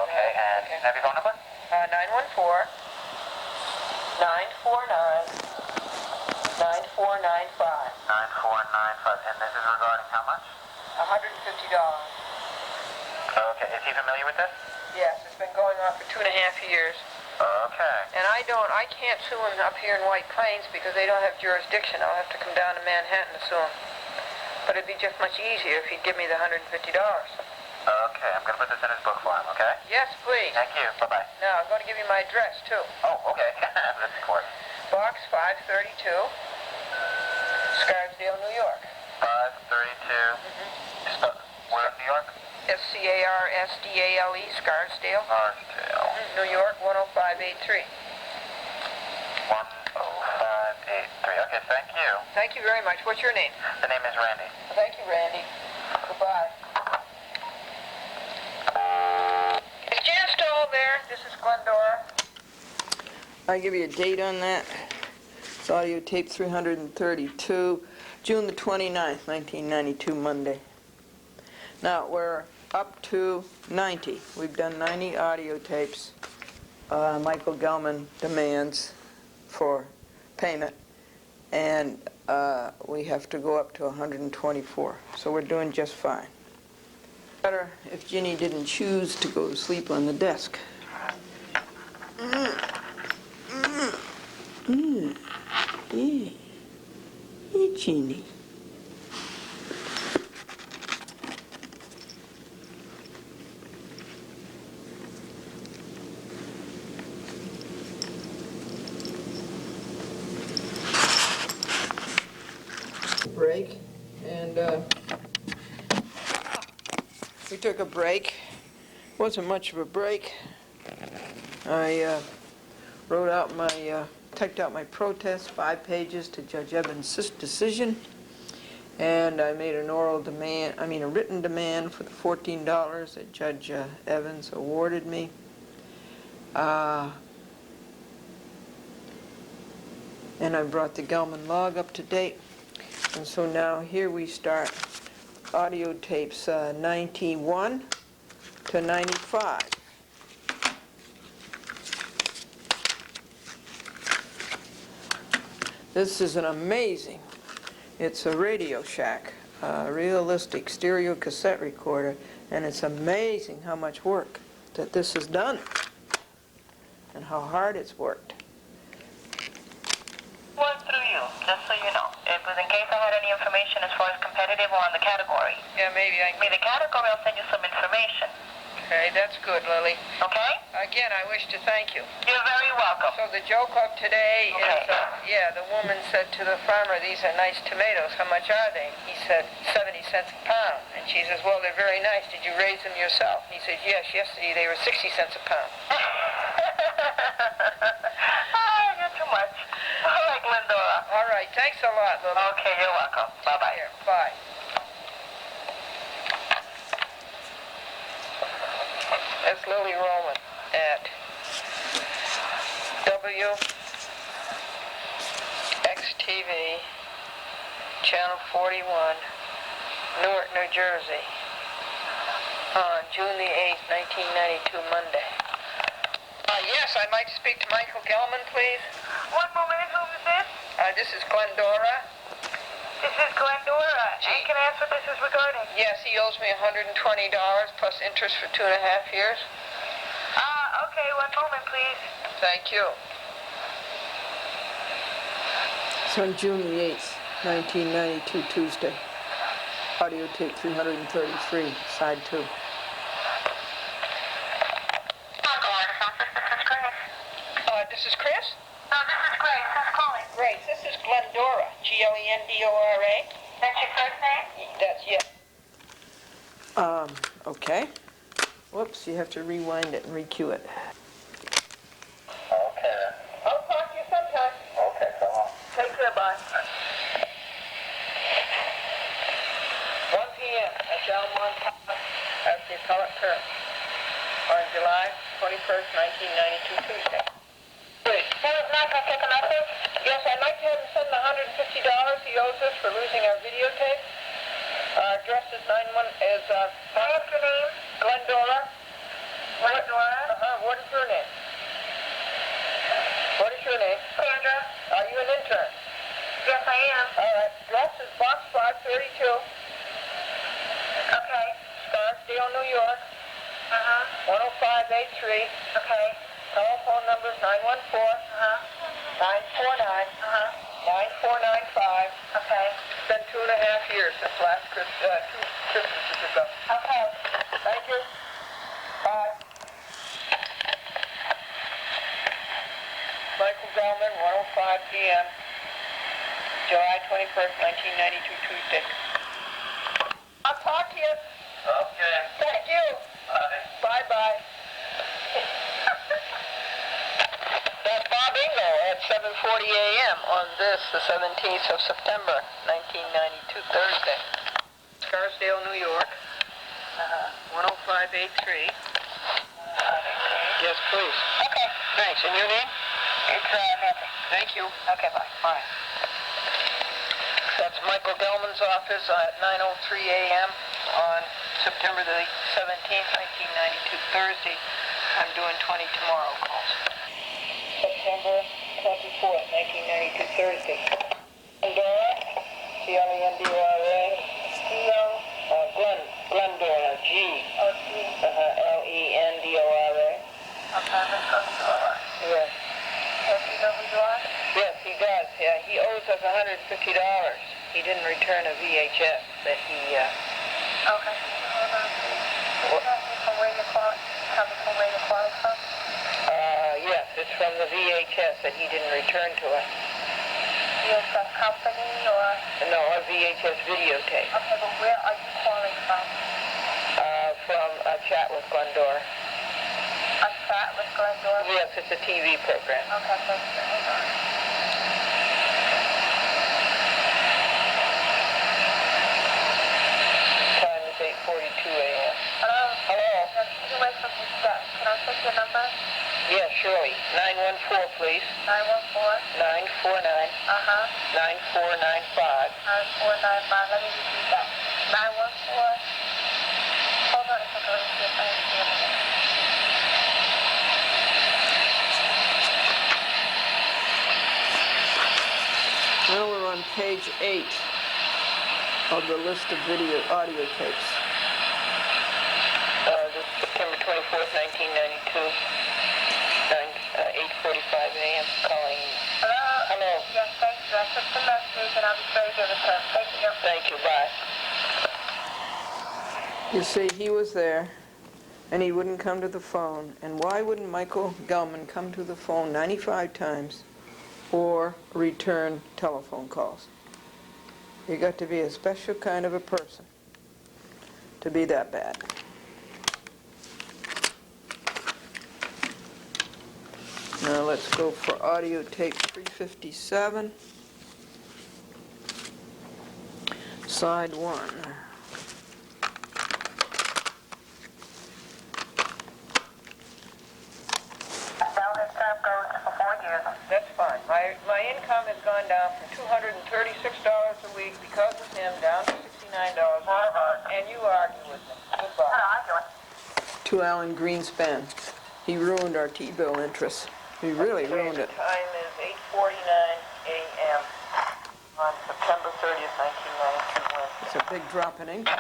Speaker 2: Okay, and
Speaker 1: Okay.
Speaker 2: have your phone number?
Speaker 1: 914-949-9495.
Speaker 2: 9495. And this is regarding how much?
Speaker 1: $150.
Speaker 2: Okay, is he familiar with this?
Speaker 1: Yes, it's been going on for 2.5 years.
Speaker 2: Okay.
Speaker 1: And I can't sue him up here in White Plains because they don't have jurisdiction. I'll have to come down to Manhattan to sue him. But it'd be just much easier if he'd give me the $150.
Speaker 2: Okay, I'm going to put this in his book for him, okay?
Speaker 1: Yes, please.
Speaker 2: Thank you. Bye-bye.
Speaker 1: Now, I'm going to give you my address, too.
Speaker 2: Oh, okay. That's important.
Speaker 1: Box 532, Scarsdale, New York.
Speaker 2: 532. Where in New York?
Speaker 1: Scarsdale, Scarsdale.
Speaker 2: Scarsdale.
Speaker 1: New York, 10583.
Speaker 2: 10583. Okay, thank you.
Speaker 1: Thank you very much. What's your name?
Speaker 2: The name is Randy.
Speaker 1: Thank you, Randy. Goodbye. Is Jan still there? This is Glendora.
Speaker 5: I'll give you a date on that. It's audio tape 332, June the 29th, 1992, Monday. Now, we're up to 90. We've done 90 audio tapes. Michael Gelman demands for payment, and we have to go up to 124. So we're doing just fine. Better if Ginny didn't choose to go to sleep on the desk. Hey, Ginny. Break, and we took a break. Wasn't much of a break. I wrote out typed out my protest, 5 pages to Judge Evans' decision, and I made an a written demand for the $14 that Judge Evans awarded me. And I brought the Gelman log up to date. And so now here we start audio tapes 91 to 95. This is an amazing, it's a Radio Shack, a realistic stereo cassette recorder, and it's amazing how much work that this has done and how hard it's worked.
Speaker 2: One through you, just so you know. It was in case I had any information as far as competitive or on the category.
Speaker 1: Yeah, maybe I
Speaker 2: I mean, the category, I'll send you some information.
Speaker 1: Okay, that's good, Lily.
Speaker 2: Okay?
Speaker 1: Again, I wish to thank you.
Speaker 2: You're very welcome.
Speaker 1: So the joke of today is,
Speaker 2: Okay.
Speaker 1: the woman said to the farmer, these are nice tomatoes, how much are they? He said, 70 cents a pound. And she says, well, they're very nice. Did you raise them yourself? And he says, yes, yesterday they were 60 cents a pound.
Speaker 2: You're too much. All right, Glendora.
Speaker 1: All right, thanks a lot, Lily.
Speaker 2: Okay, you're welcome. Bye-bye.
Speaker 1: Here, bye. That's Lily Roman at WXTV, Channel 41, Newark, New Jersey, on June the 8th, 1992, Monday. Yes, I'd like to speak to Michael Gelman, please.
Speaker 2: One moment, who is this?
Speaker 1: This is Glendora.
Speaker 2: This is Glendora. And can I ask what this is regarding?
Speaker 1: Yes, he owes me $120 plus interest for 2.5 years.
Speaker 2: Okay, one moment, please.
Speaker 1: Thank you.
Speaker 5: It's on June the 8th, 1992, Tuesday. Audio tape 333, side 2.
Speaker 1: This is Chris?
Speaker 2: No, this is Grace. Who's calling?
Speaker 1: Grace, this is Glendora, Glendora.
Speaker 2: That's your first name?
Speaker 1: That's, yes.
Speaker 5: Okay. Whoops, you have to rewind it and re-cue it.
Speaker 3: Okay.
Speaker 1: I'll talk to you sometime.
Speaker 3: Okay, come on.
Speaker 1: Take care, bye. 1 p.m. at Belmont at the appellate term on July 21st, 1992, Tuesday.
Speaker 2: Someone's not going to take a message?
Speaker 1: Yes, I'd like to have him send the $150 he owes us for losing our videotape. Our address is
Speaker 2: Can I ask your name?
Speaker 1: Glendora.
Speaker 2: Glendora?
Speaker 1: What is your name? What is your name?
Speaker 2: Sandra?
Speaker 1: Are you an intern?
Speaker 2: Yes, I am.
Speaker 1: All right. Address is Box 532,
Speaker 2: Okay.
Speaker 1: Scarsdale, New York, 10583.
Speaker 2: Okay.
Speaker 1: Telephone number is 914-949-9495.
Speaker 2: Okay.
Speaker 1: It's been 2.5 years since last two Christmases ago.
Speaker 2: Okay.
Speaker 1: Thank you. Bye. Michael Gelman, 1:05 p.m., July 21st, 1992, Tuesday. I'll talk to you.
Speaker 3: Okay.
Speaker 1: Thank you.
Speaker 3: Bye.
Speaker 1: Bye-bye. That's Bob Ingo at 7:40 a.m. on this, the 17th of September, 1992, Thursday. Scarsdale, New York, 10583. Yes, please.
Speaker 2: Okay.
Speaker 1: Thanks. And your name?
Speaker 2: It's Nancy.
Speaker 1: Thank you.
Speaker 2: Okay, bye.
Speaker 1: Bye. That's Michael Gelman's office at 9:03 a.m. on September the 17th, 1992, Thursday. I'm doing 20 tomorrow calls. September 24th, 1992, Thursday. Glendora, Glendora, Glendora, Lendora.
Speaker 2: Okay, let's go to Dora.
Speaker 1: Yes.
Speaker 2: Does he know who you are?
Speaker 1: Yes, he does. Yeah, he owes us $150. He didn't return a VHS that he,
Speaker 2: Okay. Hold on, please. Can you tell me from where you're calling? Tell me from where you're calling from?
Speaker 1: yes, it's from the VHS that he didn't return to us.
Speaker 2: VHS company or?
Speaker 1: No, a VHS videotape.
Speaker 2: Okay, but where are you calling from?
Speaker 1: From a chat with Glendora.
Speaker 2: A chat with Glendora?
Speaker 1: Yes, it's a TV program.
Speaker 2: Okay, thank you. Hold on.
Speaker 1: Time is 8:42 a.m.
Speaker 2: Hello?
Speaker 1: Hello?
Speaker 2: Can you wait for me? Can I take your number?
Speaker 1: Yes, surely. 914, please.
Speaker 2: 914?
Speaker 1: 949 9495.
Speaker 2: 9495. Let me repeat that. 914? Hold on a second. Let me see if I can hear it.
Speaker 5: 8 of the list of audio tapes.
Speaker 1: This is September 24th, 1992, 8:45 a.m. calling.
Speaker 2: Hello?
Speaker 1: Hello.
Speaker 2: Yes, thank you. I took the message and I'll be sure to give it to him. Thank you.
Speaker 1: Thank you, bye.
Speaker 5: You see, he was there, and he wouldn't come to the phone. And why wouldn't Michael Gelman come to the phone 95 times or return telephone calls? You got to be a special kind of a person to be that bad. Now let's go for audio tape 357, side 1.
Speaker 1: That's fine. My income has gone down from $236 a week because of him down to $69 and you argue with me. Goodbye.
Speaker 5: To Alan Greenspan. He ruined our T-bill interest. He really ruined it.
Speaker 1: The time is 8:49 a.m. on September 30th, 1992. Wednesday.
Speaker 5: It's a big drop in income.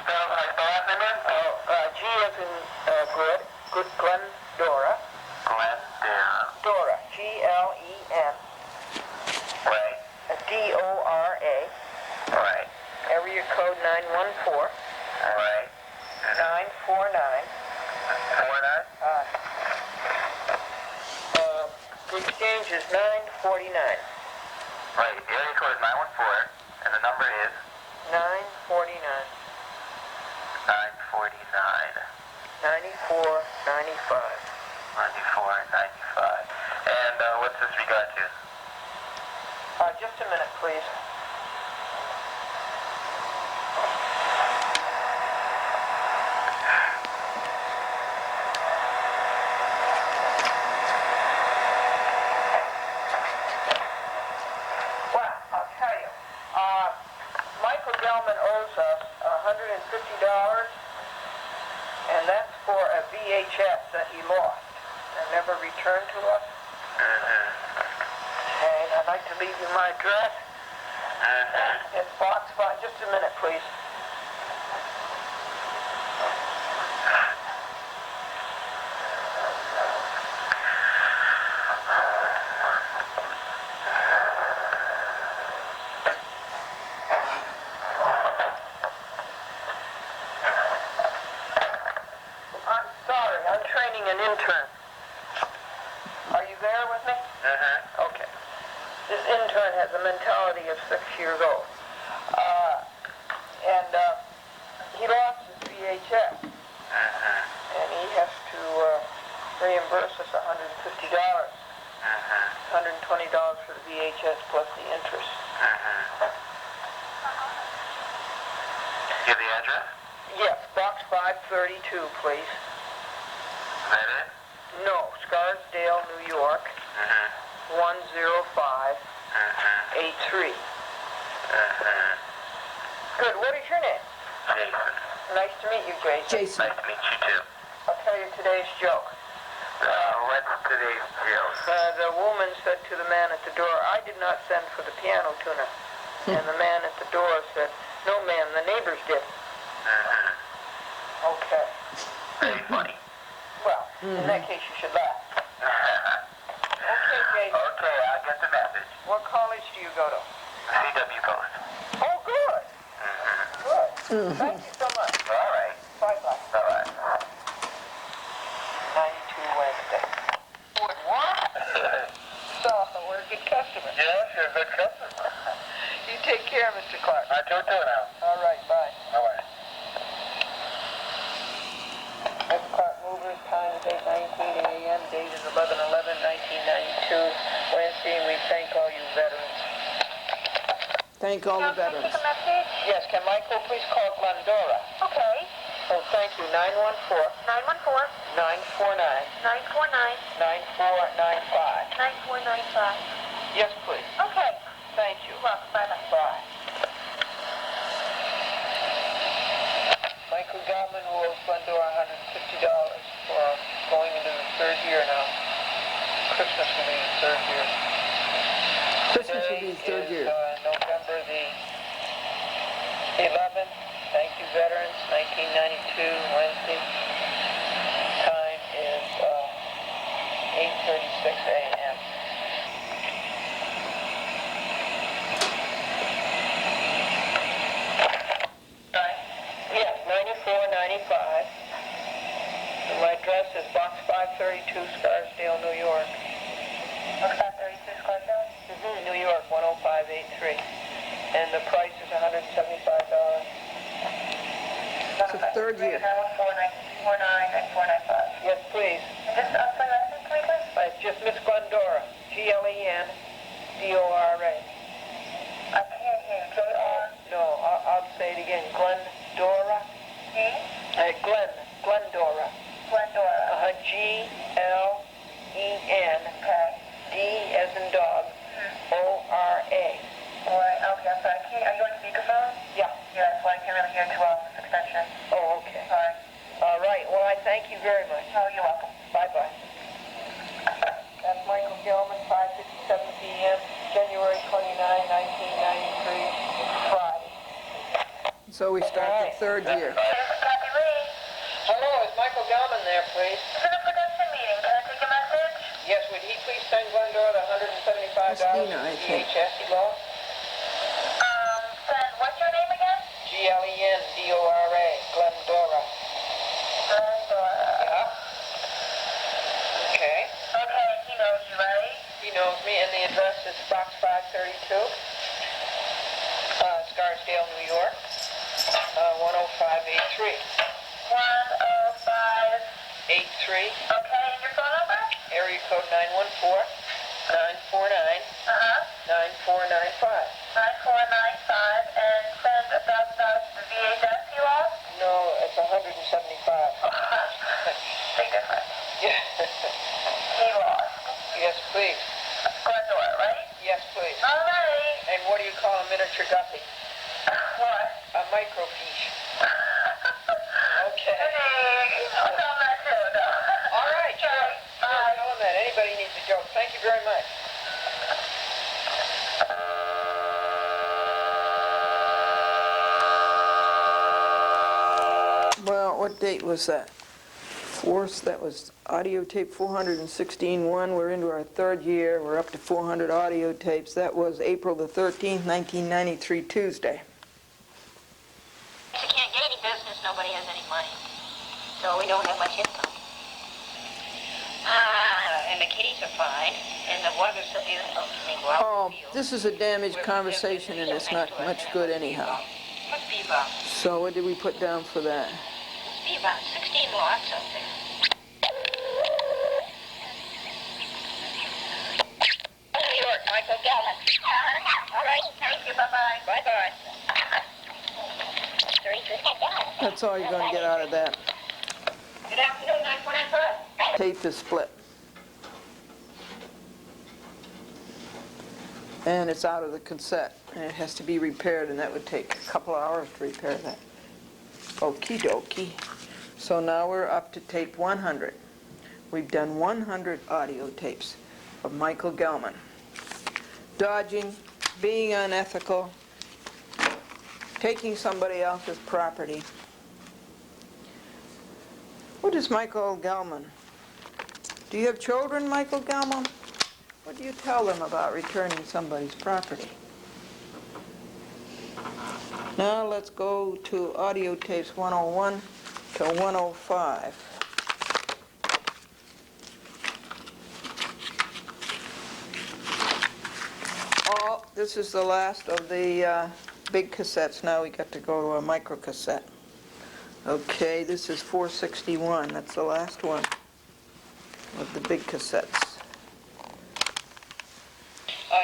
Speaker 1: G as in Glendora. Dora. Glen.
Speaker 3: Right.
Speaker 1: Dora.
Speaker 3: Right.
Speaker 1: Area code 914.
Speaker 3: Right.
Speaker 1: 949.
Speaker 3: 49?
Speaker 1: The exchange is 949.
Speaker 3: Right. The area code is 914, and the number is
Speaker 1: 949.
Speaker 3: 949.
Speaker 1: 9495.
Speaker 3: 9495. And what's this regard to?
Speaker 1: Just a minute, please. Well, I'll tell you. Michael Gelman owes us $150, and that's for a VHS that he lost and never returned to us. And I'd like to leave you my address. It's box 5. Just a minute, please. I'm sorry. I'm training an intern. Are you there with me? Okay. This intern has a mentality of 6 years old. And he lost his VHS. And he has to reimburse us $150. $120 for the VHS plus the interest.
Speaker 3: Give the address?
Speaker 1: Yes, box 532, please.
Speaker 3: Is that it?
Speaker 1: No, Scarsdale, New York, 10583. Good. What is your name?
Speaker 3: Jason.
Speaker 1: Nice to meet you, Jason.
Speaker 5: Jason.
Speaker 3: Nice to meet you too.
Speaker 1: I'll tell you today's joke.
Speaker 3: What's today's joke?
Speaker 1: The woman said to the man at the door, "I did not send for the piano tuner." And the man at the door said, "No, ma'am, the neighbors did." Okay.
Speaker 3: Very funny.
Speaker 1: Well, in that case, you should laugh. Okay, Jason.
Speaker 3: Okay, I'll get the message.
Speaker 1: What college do you go to?
Speaker 3: CW Post.
Speaker 1: Oh, good. Good. Thank you so much.
Speaker 3: All right.
Speaker 1: Bye-bye.
Speaker 3: Bye-bye.
Speaker 1: 92 Wednesday. What? So, we're a good customer.
Speaker 3: Yes, you're a good customer.
Speaker 1: You take care, Mr. Clark.
Speaker 3: I do too now.
Speaker 1: All right, bye.
Speaker 3: Bye-bye.
Speaker 1: Mr. Clark Movers, time is 8:19 a.m., date is 11/11/1992, Wednesday, and we thank all you veterans.
Speaker 5: Thank all the
Speaker 2: Can I
Speaker 5: veterans.
Speaker 2: take a message?
Speaker 1: Yes, can Michael please call Glendora?
Speaker 2: Okay.
Speaker 1: Oh, thank you, 914
Speaker 2: 914
Speaker 1: 949
Speaker 2: 949
Speaker 1: 9495.
Speaker 2: 9495.
Speaker 1: Yes, please.
Speaker 2: Okay.
Speaker 1: Thank you.
Speaker 2: You're welcome. Bye-bye.
Speaker 1: Bye. Michael Gelman who owes Glendora $150 for going into the third year now. Christmas will be the third year.
Speaker 5: Christmas will be the third
Speaker 1: Today
Speaker 5: year.
Speaker 1: is November the 11th. Thank you, veterans. 1992, Wednesday. Time is 8:36 a.m. Yes, 9495. And my address is Box 532, Scarsdale, New York.
Speaker 2: Box 532, Scarsdale?
Speaker 1: New York, 10583. And the price is $175.
Speaker 5: It's the third year.
Speaker 2: 499495.
Speaker 1: Yes, please.
Speaker 2: And just spell your last name for me, please?
Speaker 1: It's just Miss Glendora. Glendora.
Speaker 2: I can't hear you. J-R?
Speaker 1: No, I'll say it again. Glendora.
Speaker 2: G?
Speaker 1: Glendora.
Speaker 2: Glendora.
Speaker 1: G-L-E-N.
Speaker 2: Okay.
Speaker 1: D as in dog. O-R-A.
Speaker 2: Boy, okay, I'm sorry. Are you on speakerphone?
Speaker 1: Yeah.
Speaker 2: Yeah, that's why I can't really hear too well. This extension.
Speaker 1: Oh, okay.
Speaker 2: Sorry.
Speaker 1: All right. Well, I thank you very much.
Speaker 2: Oh, you're welcome.
Speaker 1: Bye-bye. That's Michael Gilman, 5:57 p.m., January 29, 1993, Friday.
Speaker 5: So we start the third year.
Speaker 2: Kathy Lee.
Speaker 1: Hello, is Michael Gilman there, please?
Speaker 2: It's in a production meeting. Can I take a message?
Speaker 1: Yes, would he please send Glendora the $175
Speaker 5: Christina, I think.
Speaker 1: VHS he lost?
Speaker 2: Send, what's your name again?
Speaker 1: Glendora. Glendora.
Speaker 2: Glendora.
Speaker 1: Yeah. Okay.
Speaker 2: Okay, he knows you, right?
Speaker 1: He knows me, and the address is Box 532, Scarsdale, New York, 10583.
Speaker 2: 105.
Speaker 1: 83,
Speaker 2: Okay, and your phone number?
Speaker 1: area code 914-949-9495.
Speaker 2: 9495, and send $1,000 to the VA desk you lost?
Speaker 1: No, it's 175.
Speaker 2: Big difference.
Speaker 1: Yeah.
Speaker 2: He lost.
Speaker 1: Yes, please.
Speaker 2: Glendora, right?
Speaker 1: Yes, please.
Speaker 2: All right.
Speaker 1: And what do you call a miniature guppy?
Speaker 2: What?
Speaker 1: A microfiche. Okay.
Speaker 2: Hey, I'll tell him that too, though.
Speaker 1: All right, sure.
Speaker 2: Bye.
Speaker 1: Tell him that. Anybody needs a joke. Thank you very much.
Speaker 5: Well, what date was that? Fourth, that was audio tape 416-1. We're into our third year. We're up to 400 audio tapes. That was April the 13th, 1993, Tuesday.
Speaker 2: If you can't get any business, nobody has any money. So we don't have much income. And the kitties are fine, and the weather's so beautiful. They go out
Speaker 5: Oh,
Speaker 2: in the field.
Speaker 5: this is a damaged conversation, and it's not much good anyhow.
Speaker 2: Must be about,
Speaker 5: So what did we put down for that?
Speaker 2: must be about 16 lots up there. New York, Michael Gellman. All right, thank you, bye-bye.
Speaker 1: Bye-bye.
Speaker 5: That's all you're going to get out of that.
Speaker 2: Good afternoon, 945.
Speaker 5: Tape is split. And it's out of the cassette, and it has to be repaired, and that would take a couple of hours to repair that. Okie dokie. So now we're up to tape 100. We've done 100 audio tapes of Michael Gellman. Dodging, being unethical, taking somebody else's property. What is Michael Gellman? Do you have children, Michael Gellman? What do you tell them about returning somebody's property? Now let's go to audio tapes 101 to 105. Oh, this is the last of the big cassettes. Now we got to go to a micro cassette. Okay, this is 461. That's the last one of the big cassettes.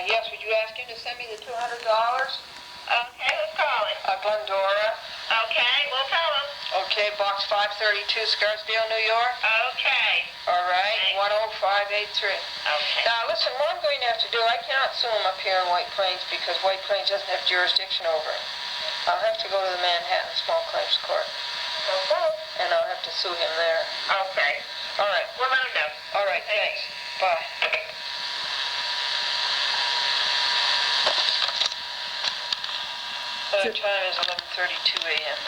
Speaker 1: Yes, would you ask him to send me the $200?
Speaker 2: Okay, let's call it.
Speaker 1: Glendora.
Speaker 2: Okay, we'll tell him.
Speaker 1: Okay, Box 532, Scarsdale, New York.
Speaker 2: Okay.
Speaker 1: All right,
Speaker 2: Thanks.
Speaker 1: 10583.
Speaker 2: Okay.
Speaker 1: Now, listen, what I'm going to have to do, I cannot sue him up here in White Plains because White Plains doesn't have jurisdiction over it. I'll have to go to the Manhattan Small Claims Court,
Speaker 2: Okay.
Speaker 1: and I'll have to sue him there.
Speaker 2: Okay.
Speaker 1: All right.
Speaker 2: We'll let him know.
Speaker 1: All right, thanks. Bye. So the time is 11:32 a.m.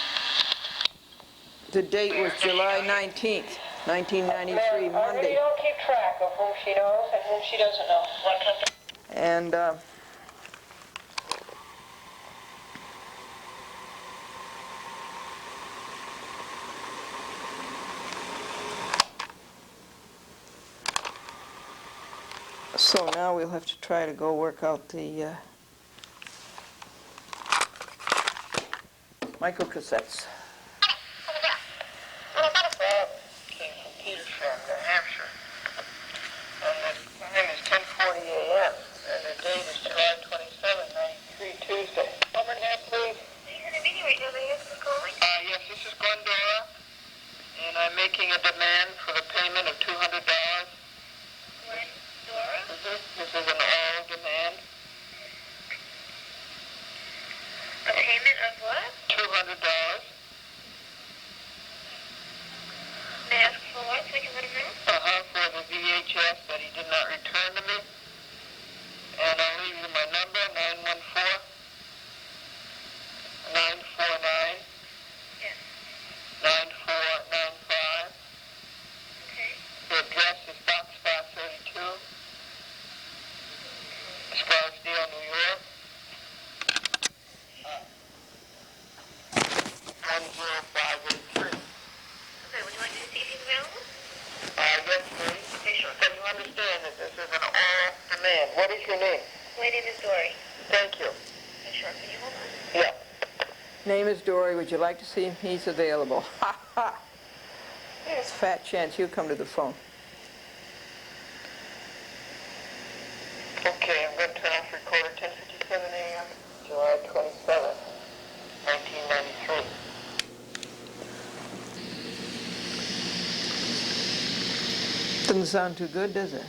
Speaker 5: The date was July 19th, 1993,
Speaker 1: I really
Speaker 5: Monday.
Speaker 1: don't keep track of whom she knows and whom she doesn't know. What company?
Speaker 5: And so now we'll have to try to go work out the microcassettes.
Speaker 1: Came from Petersham, New Hampshire. And the time is 10:40 a.m. And the date is July 27, 93, Tuesday. Over there, please. Yes, this is Glendora. And I'm making a demand for the payment of $200.
Speaker 2: Glendora?
Speaker 1: This is an oral demand.
Speaker 2: A payment of what?
Speaker 1: $200.
Speaker 2: May I ask for what, so I can let him know?
Speaker 1: For the VHS that he did not return to me. And I'll leave you my number, 914-949.
Speaker 2: Yes.
Speaker 1: 9495.
Speaker 2: Okay.
Speaker 1: The address is Box 532, Scarsdale, New York. 10583.
Speaker 2: Okay, would you like me to see if he's available?
Speaker 1: Yes, please.
Speaker 2: Okay, sure.
Speaker 1: So you understand that this is an oral demand. What is your name?
Speaker 2: My name is Dory.
Speaker 1: Thank you.
Speaker 2: Okay, sure. Can you hold on?
Speaker 1: Yeah.
Speaker 5: Name is Dory. Would you like to see him? He's available. Ha ha! There's a fat chance he'll come to the phone.
Speaker 1: Okay, I'm going to turn off recorder 10:57 a.m. July 27, 1993.
Speaker 5: Doesn't sound too good, does it?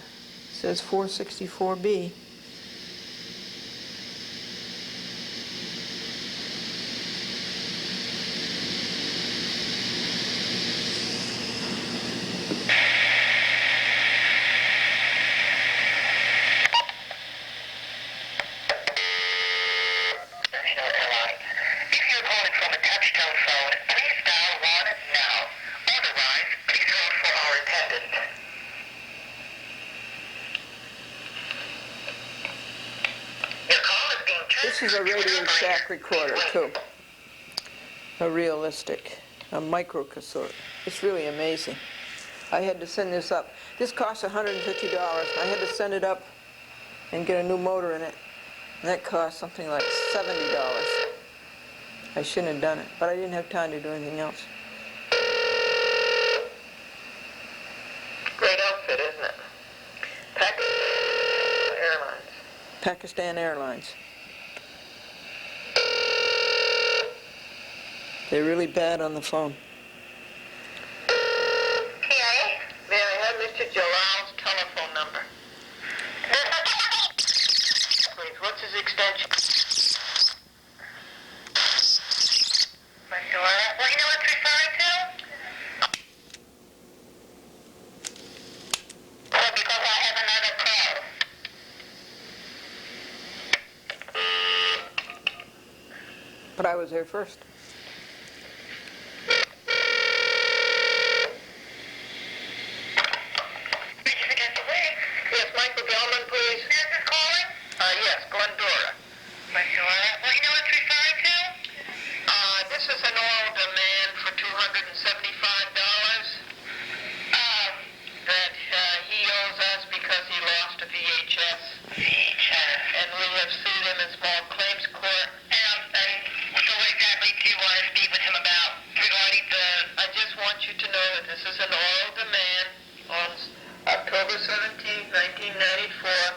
Speaker 5: Says 464B.
Speaker 3: If you're calling from a touch-tone phone, please dial 1 now. Otherwise, please hold for our attendant. Your call is being
Speaker 5: This is a Radio Shack recorder, too. A realistic, a microcassette. It's really amazing. I had to send this up. This cost $150. I had to send it up and get a new motor in it. And that cost something like $70. I shouldn't have done it, but I didn't have time to do anything else.
Speaker 1: Great outfit, isn't it? Pakistan Airlines.
Speaker 5: Pakistan Airlines. They're really bad on the phone.
Speaker 1: PIA? May I have Mr. Jalal's telephone number? Please, what's his extension?
Speaker 3: Glendora. Well, you know what it's referring to? Well, because I have another call.
Speaker 5: But I was there first.
Speaker 3: Did you forget the way?
Speaker 1: Yes, Michael Gelman, please.
Speaker 3: This is calling?
Speaker 1: Yes, Glendora.
Speaker 3: Glendora. Well, you know what it's referring to?
Speaker 1: This is an oral demand for $275 that he owes us because he lost a VHS.
Speaker 3: VHS.
Speaker 1: And we have sued him in small claims court.
Speaker 3: And so what exactly do you want to speak with him about regarding the...
Speaker 1: I just want you to know that this is an oral demand on October 17, 1994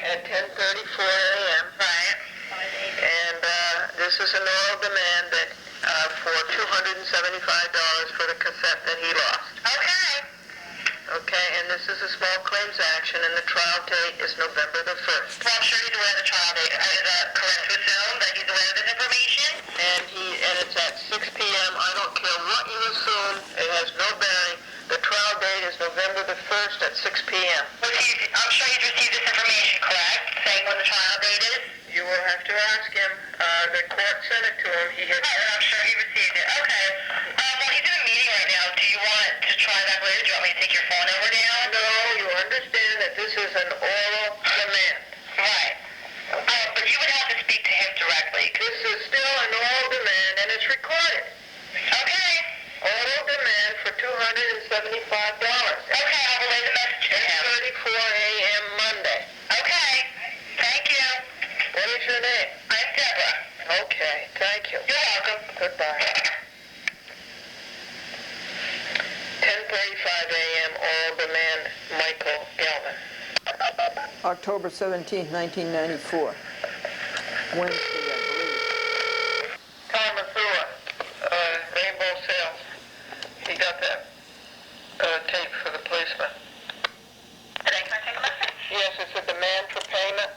Speaker 1: at 10:34 a.m.
Speaker 3: Right.
Speaker 1: And this is an oral demand that for $275 for the cassette that he lost.
Speaker 3: Okay.
Speaker 1: Okay, and this is a small claims action, and the trial date is November the 1st.
Speaker 3: Well, I'm sure he's aware of the trial date. Is that correct to assume that he's aware of this information?
Speaker 1: And it's at 6 p.m. I don't care what you assume. It has no bearing. The trial date is November the 1st at 6 p.m.
Speaker 3: I'm sure he's received this information, correct? Saying when the trial date is?
Speaker 1: You will have to ask him. The court sent it to him. He had.
Speaker 2: Oh, I'm sure he received it. Okay. Well, he's in a meeting right now. Do you want to try back later? Do you want me to take your phone number down?
Speaker 1: No, you understand that this is an oral demand.
Speaker 2: Right. But you would have to speak to him directly.
Speaker 1: This is still an oral demand, and it's recorded.
Speaker 2: Okay.
Speaker 1: Oral demand for $275.
Speaker 2: Okay, I'll relay the message to him.
Speaker 1: 10:34 a.m. Monday.
Speaker 2: Okay. Thank you.
Speaker 1: What is your name?
Speaker 2: I'm Deborah.
Speaker 1: Okay, thank you.
Speaker 2: You're welcome.
Speaker 1: Goodbye. 10:35 a.m. Oral demand, Michael Gelman.
Speaker 5: October 17, 1994. Wednesday, I believe.
Speaker 1: Tom Mathua, Rainbow Sales. He got that tape for the policeman.
Speaker 2: Today, can I take a message?
Speaker 1: Yes, it's a demand for payment.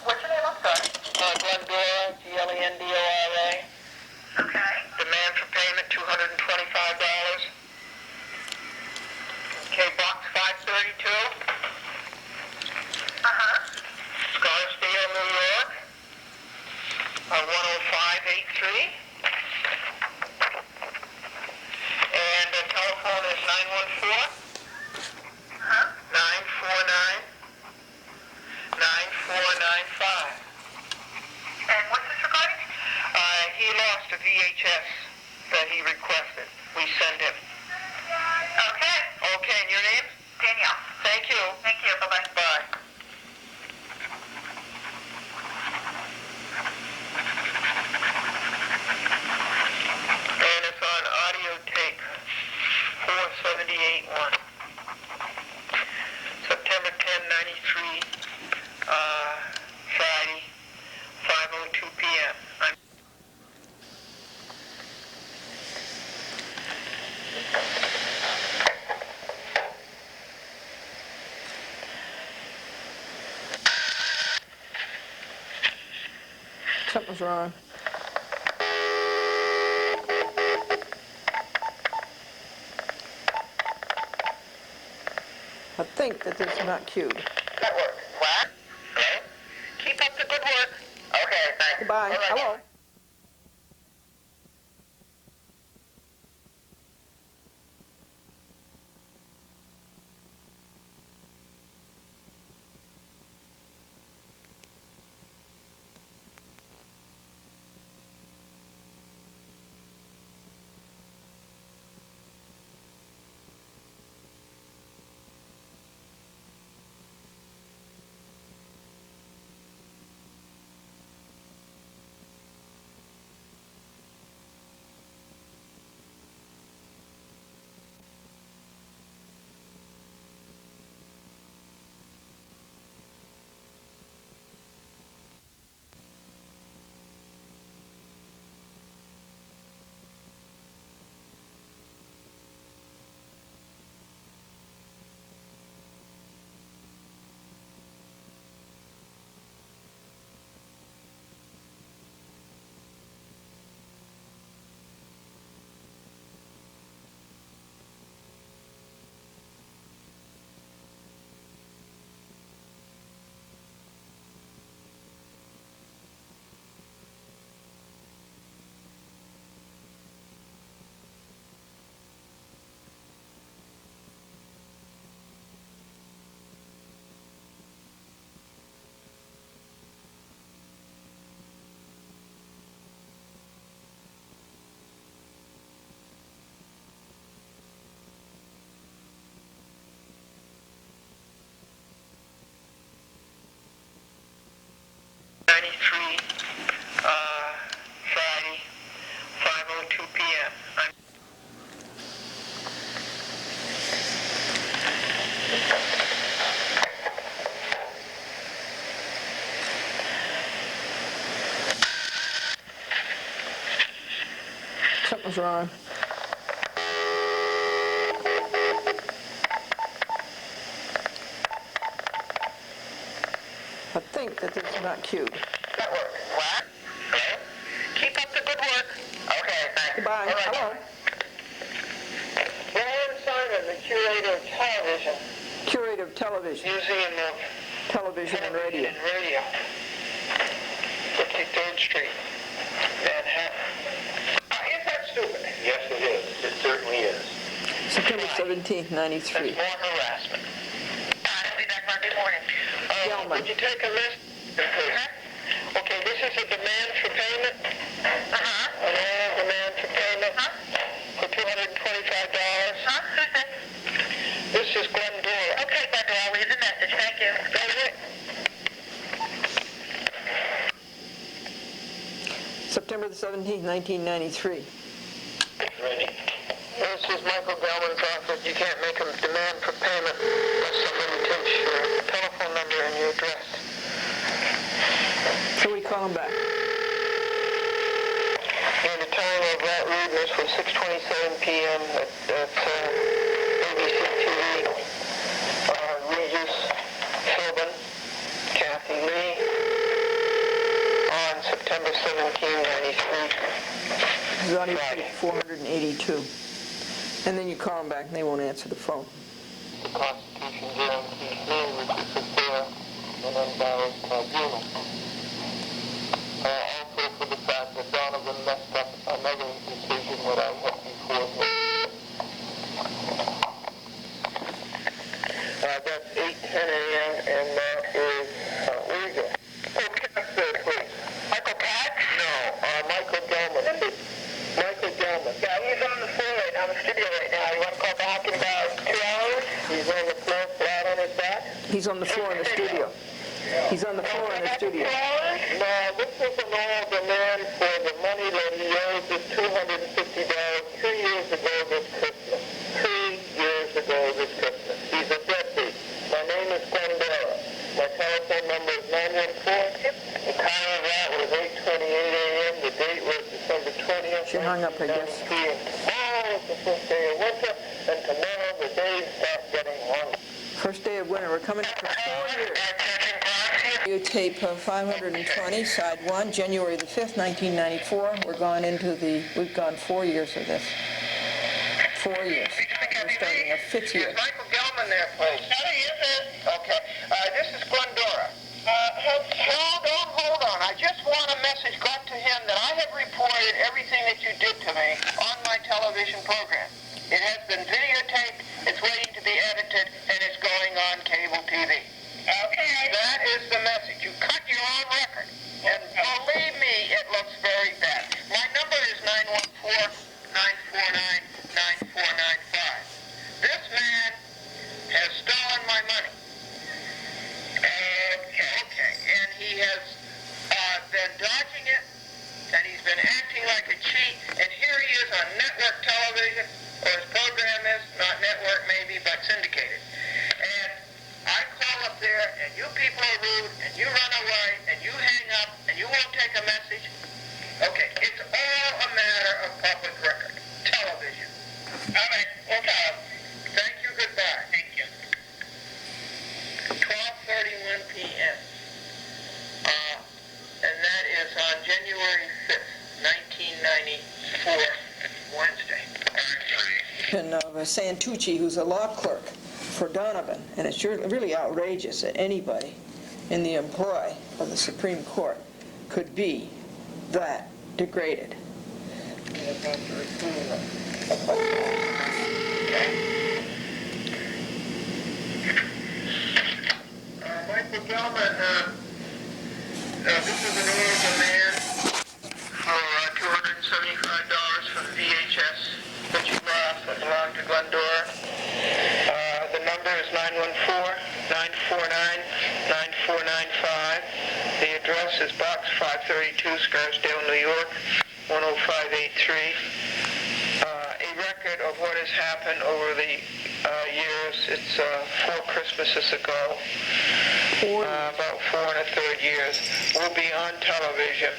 Speaker 2: What's your name? I'm sorry.
Speaker 1: Glendora, Glendora.
Speaker 2: Okay.
Speaker 1: Demand for payment, $225. Okay, box 532, Scarsdale, New York, 10583. And the telephone is 914-949-9495.
Speaker 2: And what's this regarding?
Speaker 1: He lost a VHS that he requested. We send him.
Speaker 2: Okay.
Speaker 1: Okay, and your name?
Speaker 2: Danielle.
Speaker 1: Thank you.
Speaker 2: Thank you. Bye-bye.
Speaker 1: Bye. And it's on audio tape, 478-1. September 10, 93, Friday, 5:02 p.m.
Speaker 5: Something's wrong. I think that this is not cued.
Speaker 1: Network. What? Okay. Keep up the good work. Okay, thanks.
Speaker 5: Goodbye.
Speaker 1: All right.
Speaker 5: Hello.
Speaker 1: Friday, 5:02 p.m.
Speaker 5: Something's wrong. I think that this is not cued.
Speaker 1: Network. What? Okay. Keep up the good work. Okay, thanks.
Speaker 5: Goodbye.
Speaker 1: All right.
Speaker 5: Hello.
Speaker 1: Brian Simon, the curator of television,
Speaker 5: Curator of Television.
Speaker 1: Museum of
Speaker 5: Television and Radio.
Speaker 1: Radio.
Speaker 3: 53rd Street, Manhattan. Is that stupid? Yes, it is. It certainly is.
Speaker 5: September 17th, 93.
Speaker 3: That's more harassment.
Speaker 2: I'll be back Monday morning.
Speaker 5: Gelman.
Speaker 3: Would you take a list? Okay, this is a demand for payment.
Speaker 2: Uh-huh.
Speaker 3: An oral demand for payment for $225.
Speaker 2: Huh? Who's this?
Speaker 3: This is Glendora.
Speaker 2: Okay, Glendora, I'll leave the message. Thank you.
Speaker 5: September the 17th, 1993.
Speaker 3: Ready. This is Michael Gelman's office. You can't make a demand for payment unless somebody takes your telephone number and your address.
Speaker 5: So we call him back.
Speaker 3: And the time of that rudeness was 6:27 p.m. at ABC TV. Regis Philbin, Kathy Lee, on September 17, 93.
Speaker 5: Zodi 482. And then you call them back and they won't answer the phone.
Speaker 3: The Constitution guarantees me, which is a fair and unbiased tribunal. Also for the fact that Donovan messed up another decision that I had before him. That's 8:10 a.m. and that is, where you go? Oh, Katz there, please. Michael Katz? No, Michael Gelman. Michael Gelman. Yeah, he's on the floor right now, in the studio right now. You want to call back in about 2 hours? He's on the floor, flat on his back?
Speaker 5: He's on the floor in the studio. He's on the floor in the studio.
Speaker 3: No, this is an old demand for the money that he owes us $250 2 years ago this Christmas. 2 years ago this Christmas. He's a deadbeat. My name is Glendora. My telephone number is 914. The time of that was 8:28 a.m. The date was December 20th.
Speaker 5: She hung up, I guess.
Speaker 3: Tomorrow is the first day of winter, and tomorrow the days start getting longer.
Speaker 5: First day of winter. We're coming up for 4 years. Tape 520, side 1, January the 5th, 1994. We've gone 4 years of this. 4 years. We're starting a 5th year.
Speaker 3: Is Michael Gelman there, please? No, he isn't. Okay. This is Glendora. Hold on. I just want a message got to him that I have reported everything that you did to me on my television program. It has been videotaped, it's waiting to be edited, and it's going on cable TV. Okay. That is the message. You cut your own record. And believe me, it looks very bad. My number is 914-949-9495. This man has stolen my money. Okay. And he has been dodging it, and he's been acting like a cheat, and here he is on network television, or his program is, not network maybe, but syndicated. And I call up there, and you people are rude, and you run away, and you hang up, and you won't take a message. Okay, it's all a matter of public record. Television. All right, okay. Thank you, goodbye. Thank you. 12:31 p.m. And that is on January 5th, 1994, Wednesday.
Speaker 5: And Santucci, who's a law clerk for Donovan, and it's really outrageous that anybody in the employ of the Supreme Court could be that degraded.
Speaker 3: Michael Gelman, this is an oral demand for $275 from VHS that you lost that belonged to Glendora. The number is 914-949-9495. The address is Box 532, Scarsdale, New York, 10583. A record of what has happened over the years. It's 4 Christmases ago. About 4 1/3 years, will be on television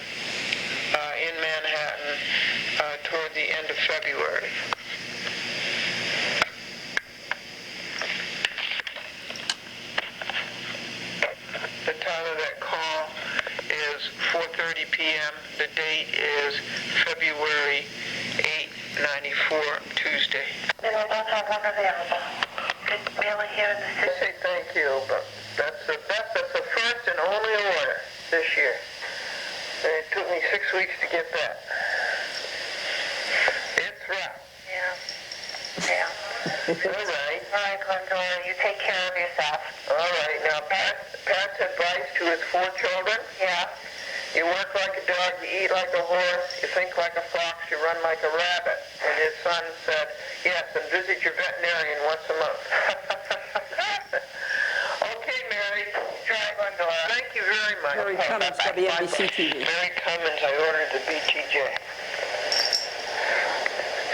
Speaker 3: in Manhattan toward the end of February. The time of that call is 4:30 p.m. The date is February 8, 94, Tuesday.
Speaker 2: And I don't have one available. Could mail it here in the
Speaker 3: I
Speaker 2: city.
Speaker 3: say thank you, but that's the first and only order this year. took me 6 weeks to get that. It's rough.
Speaker 2: Yeah. Yeah.
Speaker 3: All right.
Speaker 2: All right, Glendora, you take care of yourself.
Speaker 3: All right. Now, Pat's advice to his 4 children.
Speaker 2: Yeah.
Speaker 3: You work like a dog, you eat like a horse, you think like a fox, you run like a rabbit. And his son said, yes, and visit your veterinarian once a month. Okay, Mary.
Speaker 2: Try, Glendora.
Speaker 3: Thank you very much.
Speaker 5: Mary Cummins, WNBC TV.
Speaker 3: Mary Cummins, I ordered the BTJ.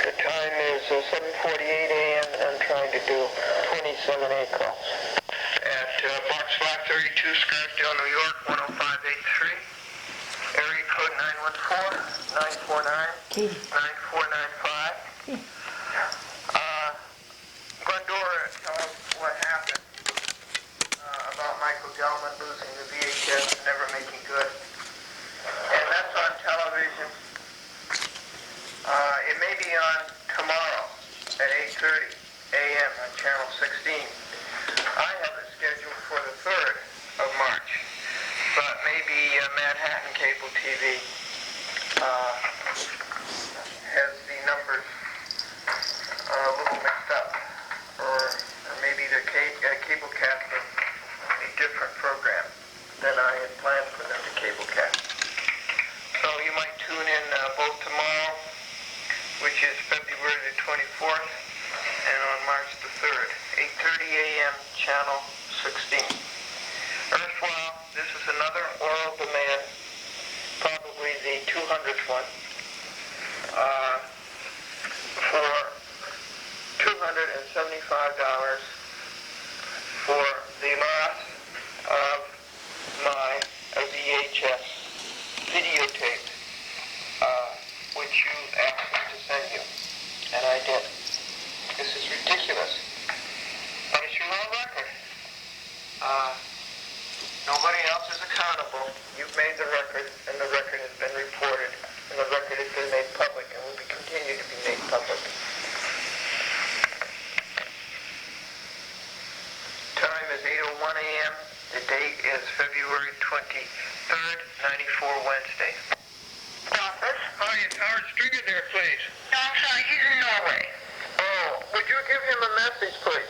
Speaker 3: The time is 7:48 a.m. and I'm trying to do 27 calls. At box lot 32, Scarsdale, New York, 10583. Area code 914-949-9495. Glendora, tell us what happened about Michael Gelman losing the VHS and never making good. And that's on television. It may be on tomorrow at 8:30 a.m. on Channel 16. I have it scheduled for the 3rd of March. But maybe Manhattan Cable TV has the numbers a little mixed up, or maybe their cable casting a different program than I had planned for them to cable cast. So you might tune in both tomorrow, which is February the 24th, and on March the 3rd, 8:30 a.m. Channel 16. Erstwhile, this is another oral demand, probably the 200th one, for $275 for the loss of my VHS videotape, which you asked me to send you, and I did. This is ridiculous, but it's your own record. Nobody else is accountable. You've made the record, and the record has been reported, and the record has been made public, and will continue to be made public. Time is 8:01 a.m. The date is February 23rd, 94 Wednesday.
Speaker 2: Office?
Speaker 3: Hi, it's Howard Stringer there, please.
Speaker 2: No, I'm sorry, he's in Norway.
Speaker 3: Oh, would you give him a message, please?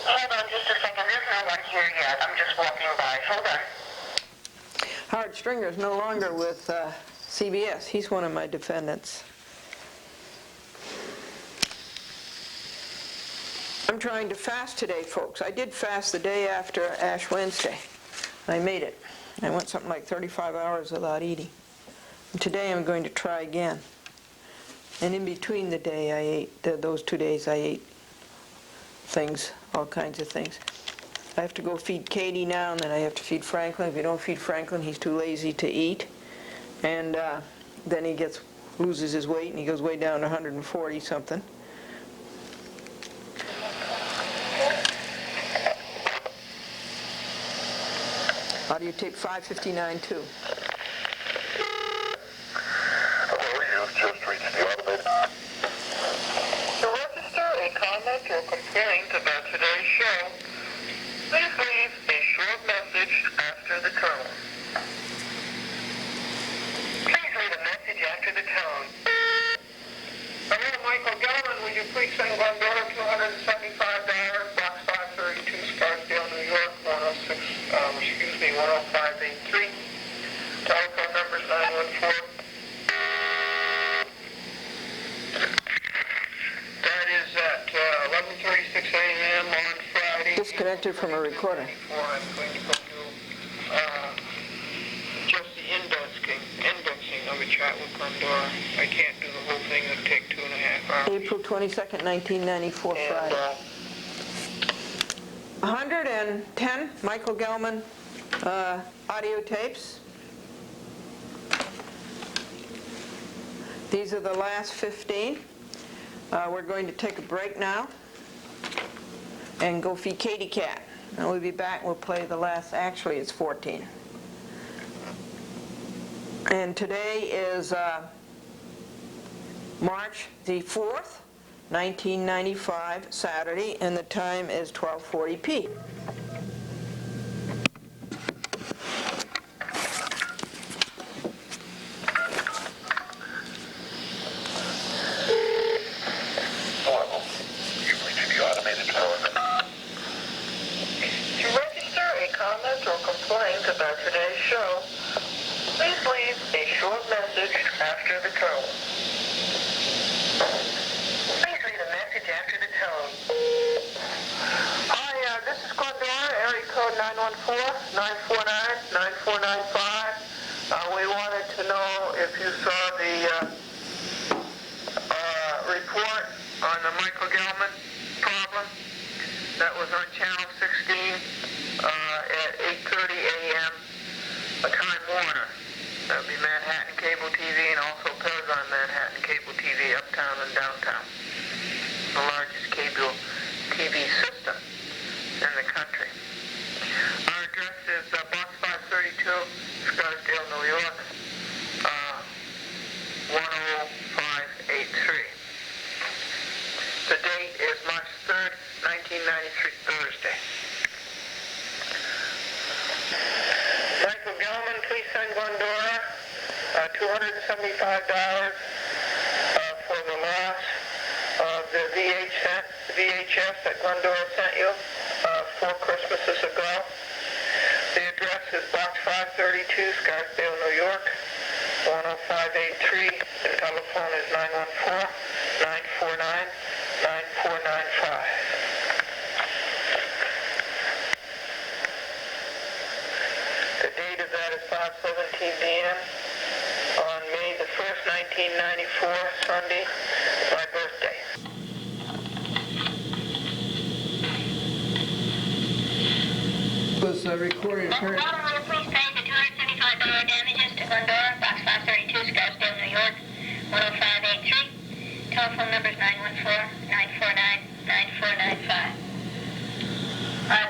Speaker 2: Hold on just a second. There's no one here yet. I'm just walking by. Hold on.
Speaker 5: Howard Stringer is no longer with CBS. He's one of my defendants. I'm trying to fast today, folks. I did fast the day after Ash Wednesday. I made it. I went something like 35 hours without eating. And today I'm going to try again. And in between the day I ate, those 2 days I ate things, all kinds of things. I have to go feed Katie now, and then I have to feed Franklin. If you don't feed Franklin, he's too lazy to eat. And then he loses his weight, and he goes way down to 140 something. Audio tape 559 too.
Speaker 3: Hello, you've just reached the automated.
Speaker 2: To register a comment or complaint about today's show, please leave a short message after the tone. Please leave a message after the tone. Hello, Michael Gelman, will you please send Glendora $275, box 532, Scarsdale, New York, 10583. Telephone number is 914.
Speaker 3: That is at 11:36 a.m. on Friday.
Speaker 5: Disconnected from a recorder.
Speaker 3: I'm going to go do just the indexing of a chat with Glendora. I can't do the whole thing. It'll take 2.5 hours.
Speaker 5: April 22nd, 1994, Friday. 110 Michael Gelman audio tapes. These are the last 15. We're going to take a break now and go feed Katie Cat. And we'll be back. We'll play the last, actually it's 14. And today is March the 4th, 1995, Saturday, and the time is 12:40 p.
Speaker 2: on the Michael Gelman problem. That was on Channel 16 at 8:30 a.m. Time Warner. That would be Manhattan Cable TV and also Paragon Manhattan Cable TV, uptown and downtown. The largest cable TV system in the country. Our address is Box 532, Scarsdale, New York, 10583. The date is March 3rd, 1993, Thursday. Michael Gelman, please send Glendora $275 for the loss of the VHS that Glendora sent you 4 Christmases ago. The address is Box 532, Scarsdale, New York, 10583. The telephone is 914-949-9495. The date of that is 5:17 p.m. on May the 1st, 1994, Sunday, my birthday.
Speaker 5: Was recorded.
Speaker 6: Will you please pay the $275 damages to Glendora, Box 532, Scarsdale, New York, 10583. Telephone number is 914-949-9495.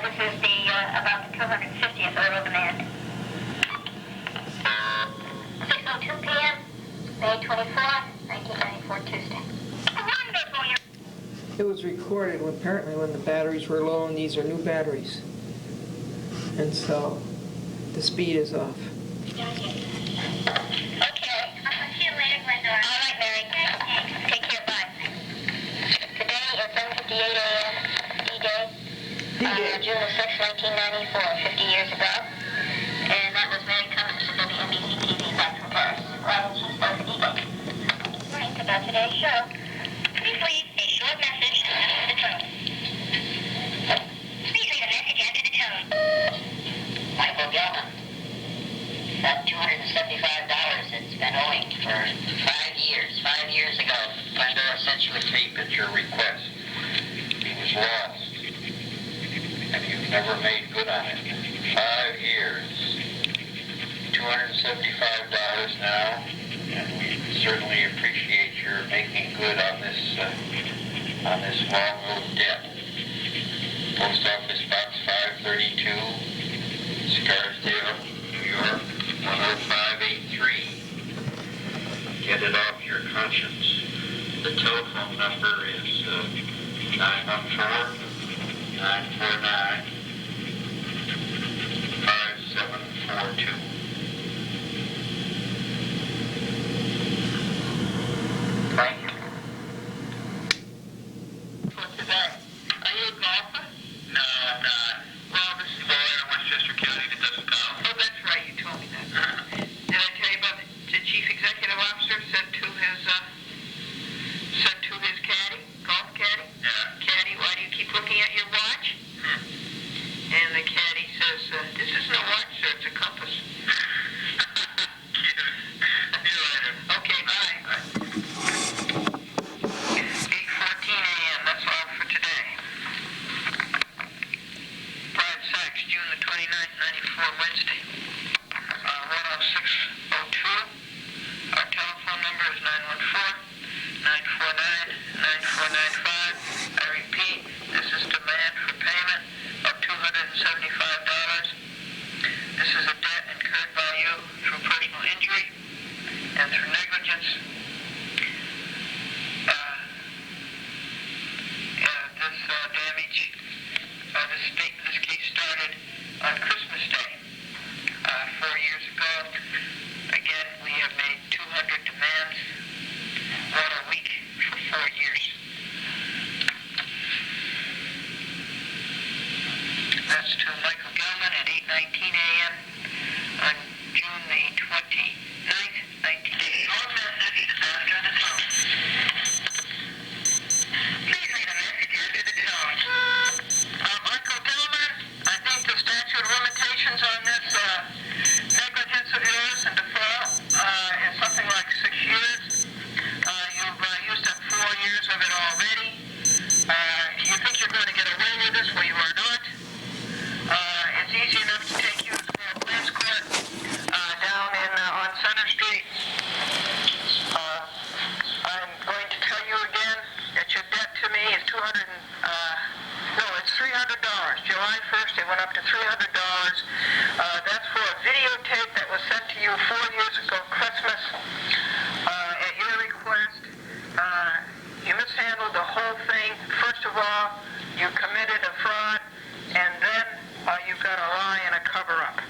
Speaker 6: This is the about the 250th oral demand. 6:02 p.m., May 24th, 1994, Tuesday. Wonderful.
Speaker 5: It was recorded apparently when the batteries were low, and these are new batteries. And so the speed is off.
Speaker 6: Okay. I'll see you later, Glendora. All right, Mary. Take care. Bye. Today is 7:58 a.m. D-Day. June the 6th, 1994, 50 years ago. And that was Mary Cummins of WNBC TV back from Paris. Well, she started D-Day. Right, about today's show. Please leave a short message after the tone. Please leave a message after the tone. Michael Gelman. That $275 it's been owing for 5 years. 5 years ago, Glendora sent you a tape at your request.
Speaker 3: He was lost. And you've never made good on it. 5 years. $275 now. And we certainly appreciate your making good on this long road debt. Post Office Box 532, Scarsdale, New York, 10583. Get it off your conscience. The telephone number is 914-949-5742. Thank you. What's that? Are you a golfer? No, I'm not. Well, this is a lawyer in Westchester County that doesn't golf. Oh, that's right. You told me that. Did I tell you about the chief executive officer said to his caddy, golf caddy? Yeah. Caddy, why do you keep looking at your watch? And the caddy says, this isn't a watch, sir. It's a compass. Okay, bye. 8:14 a.m. That's all for today. Brad Sachs, June the 29th, 94, Wednesday. 10602. Our telephone number is 914-949-9495. I repeat, this is demand for payment of $275. This is a debt incurred by you through personal injury and through negligence. This case started on Christmas Day 4 years ago. Again, we have made 200 demands, 1 a week for 4 years. That's to Michael Gelman at 8:19 a.m. on June the 29th, 1980. Your message after the tone. Please leave a message after the tone. Michael Gelman, I think the statute of limitations on this negligence of yours and default is something like 6 years. You've used up 4 years of it already.
Speaker 2: it's $300. July 1st, it went up to $300. That's for a videotape that was sent to you 4 years ago, Christmas, at your request. You mishandled the whole thing. First of all, you committed a fraud, and then you got a lie and a cover-up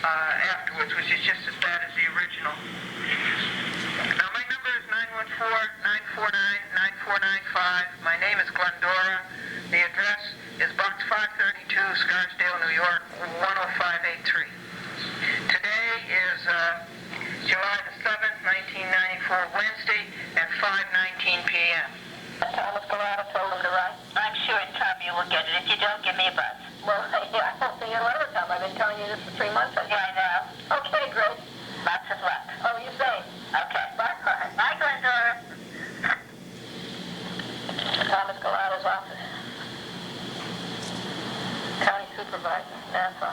Speaker 2: afterwards, which is just as bad as the original. Now, my number is 914-949-9495. My name is Glendora. The address is Box 532, Scarsdale, New York, 10583. Today is July the 7th, 1994, Wednesday, at 5:19 p.m.
Speaker 6: Thomas Gallardo told him to write. I'm sure in time you will get it. If you don't, give me a buzz. Well, I won't see you another time. I've been telling you this for 3 months. Yeah, I know. Okay, great. Lots of luck. Oh, you say? Okay. Bye-bye. Bye, Glendora. Thomas Gallardo's office. County Supervisor, Nassau.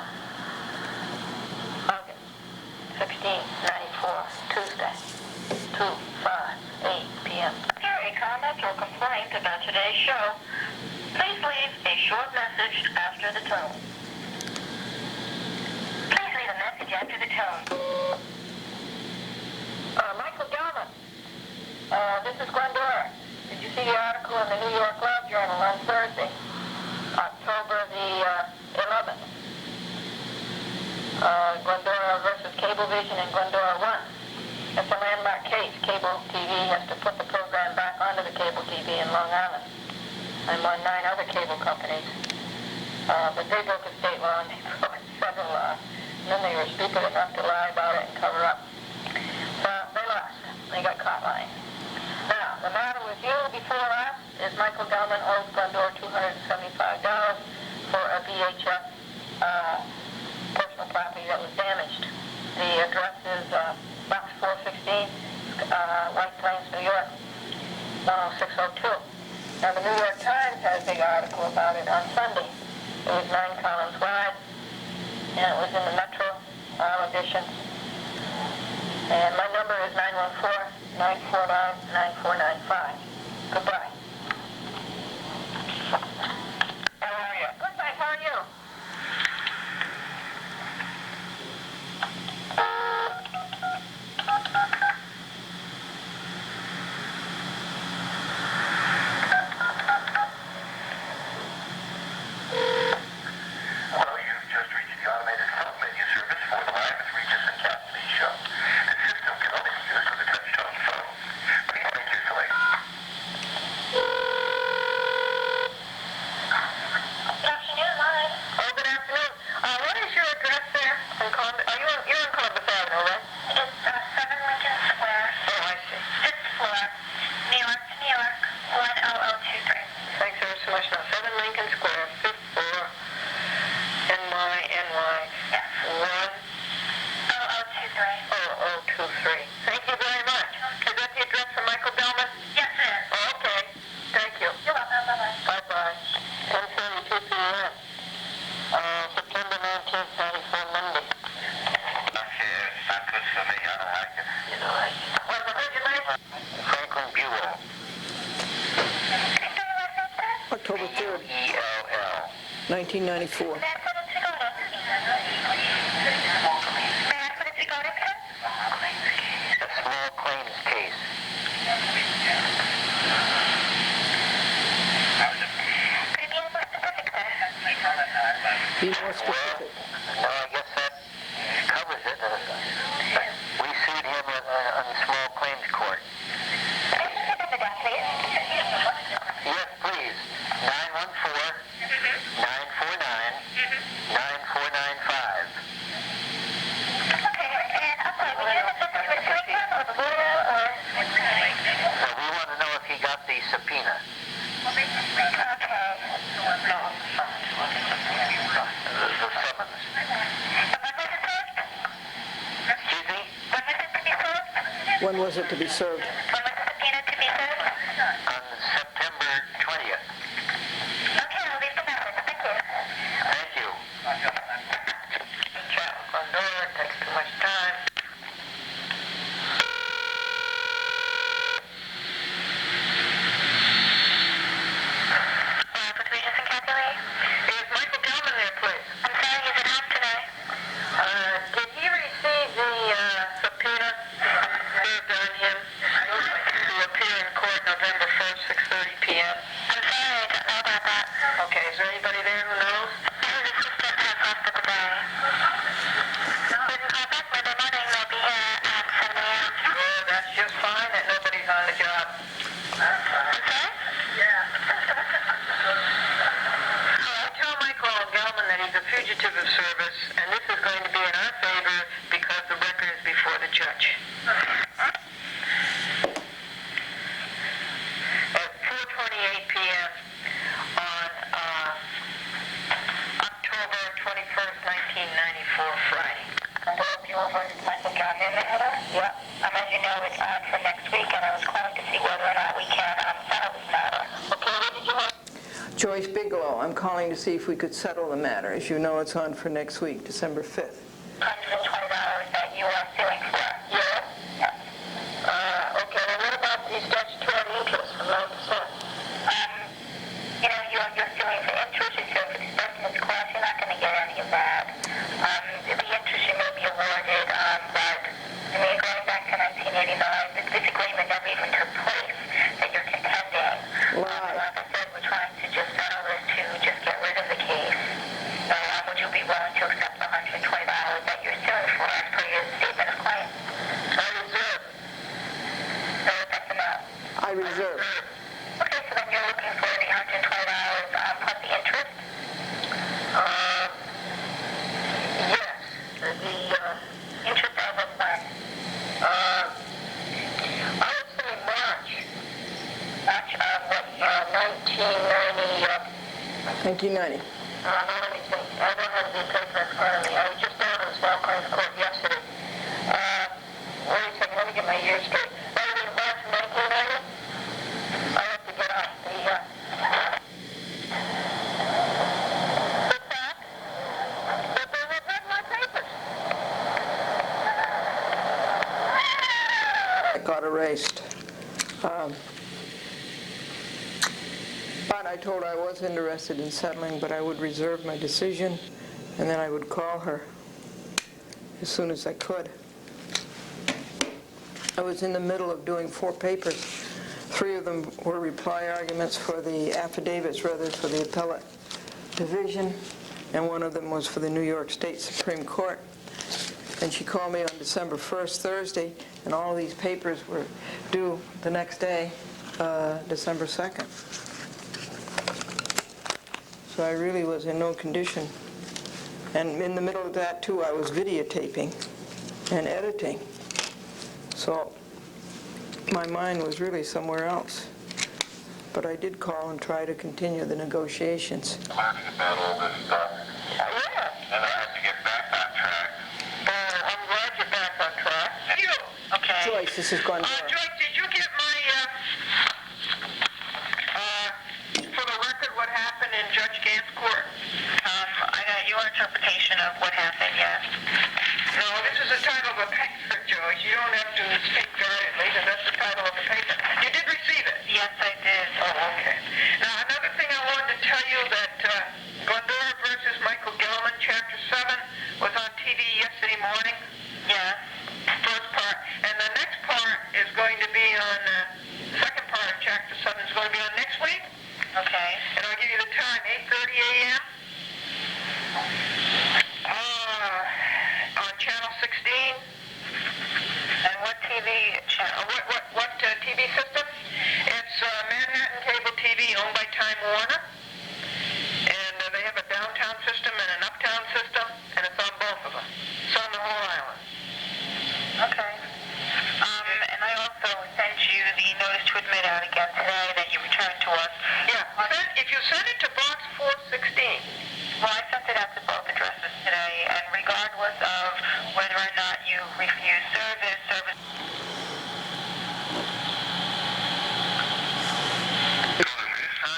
Speaker 6: August 1694, Tuesday, 2:58 p.m. Here a comment or complaint about today's show. Please leave a short message after the tone. Please leave a message after the tone. Michael Gelman, this is Glendora. Did you see the article in the New York Law Journal on Thursday, October the 11th? Glendora versus Cablevision and Glendora won. It's a landmark case. Cable TV has to put the program back onto the cable TV in Long Island. And on 9 other cable companies. But they broke a state law and they broke federal law. And then they were stupid enough to lie about it and cover up. So they lost. They got caught lying. Now, the matter with you before us is Michael Gelman owes Glendora $275 for a VHF personal property that was damaged. The address is Box 416, White Plains, New York, 10602. Now, the New York Times had a big article about it on Sunday. It was 9 columns wide, and it was in the Metro edition. And my number is 914-949-9495. Goodbye. How are you? Good, thanks. How are you?
Speaker 3: Well, you've just reached the automated phone menu service for the live Regis and Cassidy show. The system can only be used with a touch-tone phone. Please make your selection.
Speaker 6: Good afternoon, Mike.
Speaker 2: Oh, good afternoon. What is your address there? You're in Columbus Avenue, right?
Speaker 6: It's 7 Lincoln Square,
Speaker 2: Oh, I see.
Speaker 6: 5th floor, New York, New York, 10023.
Speaker 2: Thanks ever so much. Now, 7 Lincoln Square, 5th floor, NY,
Speaker 6: Yes.
Speaker 2: 10023. Thank you very much. Is that the address for Michael Gelman?
Speaker 6: Yes, it is.
Speaker 2: Oh, okay. Thank you.
Speaker 6: You're welcome. Bye-bye.
Speaker 2: Bye-bye. 10:32 p.m. September 19th, 94, Monday.
Speaker 3: Not good for me. I don't like it.
Speaker 2: You know, what's the your name?
Speaker 3: Franklin Buell.
Speaker 5: October 3rd,
Speaker 3: E-L-L.
Speaker 5: 1994.
Speaker 6: May I put it to go to? May I put it to go to, sir?
Speaker 3: A small claims case.
Speaker 6: Could you be more specific, sir?
Speaker 5: Be more specific.
Speaker 3: No, I guess that covers it. We sued him on the small claims court.
Speaker 6: May I specific the death, please?
Speaker 3: Yes, please. 914-949-9495.
Speaker 6: Okay, and I'm sorry, were you the to a telephone or the lawyer or?
Speaker 3: So we want to know if he got the subpoena.
Speaker 6: Okay.
Speaker 3: The summons. Excuse me?
Speaker 6: When was it to be served?
Speaker 5: When was it to be served?
Speaker 6: When was the subpoena to be served?
Speaker 3: On September 20th.
Speaker 6: Okay, I'll leave the message. Thank you.
Speaker 3: Thank you.
Speaker 2: Chat with Glendora. Takes too much time.
Speaker 5: Joyce Bigelow, I'm calling to see if we could settle the matter. As you know, it's on for next week, December 5th.
Speaker 6: $120 that you are suing for. Yes? Yes. Okay, and what about the statutory interest of 9%? You're suing for interest, you're suing for disbursement costs, you're not going to get any of that. The interest you may be awarded, but, going back to 1989, this agreement never even took place that you're contending. Like I said, we're trying to just settle this to just get rid of the case. So would you be willing to accept the $120 that you're suing for as per your statement of claim? I reserve. So that's enough.
Speaker 5: I reserve.
Speaker 6: Okay, so then you're looking for the $120 plus the interest? Yes. The interest as of when? I would say March. March of what, 1990?
Speaker 5: 1990.
Speaker 6: Let me think. I don't have the paper in front of me. I was just down in the small claims court yesterday. Wait a second, let me get my years straight. That was in March of 1990? I have to get off the, What's that? But they have read my papers.
Speaker 5: It got erased. But I told her I was interested in settling, but I would reserve my decision, and then I would call her as soon as I could. I was in the middle of doing 4 papers. 3 of them were reply arguments for the affidavits, rather for the appellate division, and 1 of them was for the New York State Supreme Court. And she called me on December 1st, Thursday, and all these papers were due the next day, December 2nd. So I really was in no condition. And in the middle of that, too, I was videotaping and editing. So my mind was really somewhere else. But I did call and try to continue the negotiations.
Speaker 3: Learning about all this stuff.
Speaker 6: Yeah.
Speaker 3: And I have to get back on track.
Speaker 6: I'm glad you're back on track. You? Okay.
Speaker 5: Joyce, this is Glendora.
Speaker 2: Joyce, did you get my, for the record, what happened in Judge Gant's court?
Speaker 6: I got your interpretation of what happened, yes.
Speaker 2: No, this is the title of a paper, Joyce. You don't have to speak guardedly, because that's the title of the paper. You did receive it?
Speaker 6: Yes, I did.
Speaker 2: Oh, okay. Now, another thing I wanted to tell you that Glendora versus Michael Gelman, Chapter 7, was on TV yesterday morning.
Speaker 6: Yes.
Speaker 2: First part. And the next part is going to be on, second part of Chapter 7 is going to be on next week.
Speaker 6: Okay.
Speaker 2: And I'll give you the time, 8:30 a.m. On Channel 16.
Speaker 6: And what TV channel?
Speaker 2: What TV system? It's Manhattan Cable TV, owned by Time Warner. And they have a downtown system and an uptown system, and it's on both of them. It's on the whole island.
Speaker 6: Okay. And I also sent you the notice to admit out again today that you returned to us.
Speaker 2: Yeah. If you send it to Box 416.
Speaker 6: Well, I sent it out to both addresses today, and regardless of whether or not you refuse service.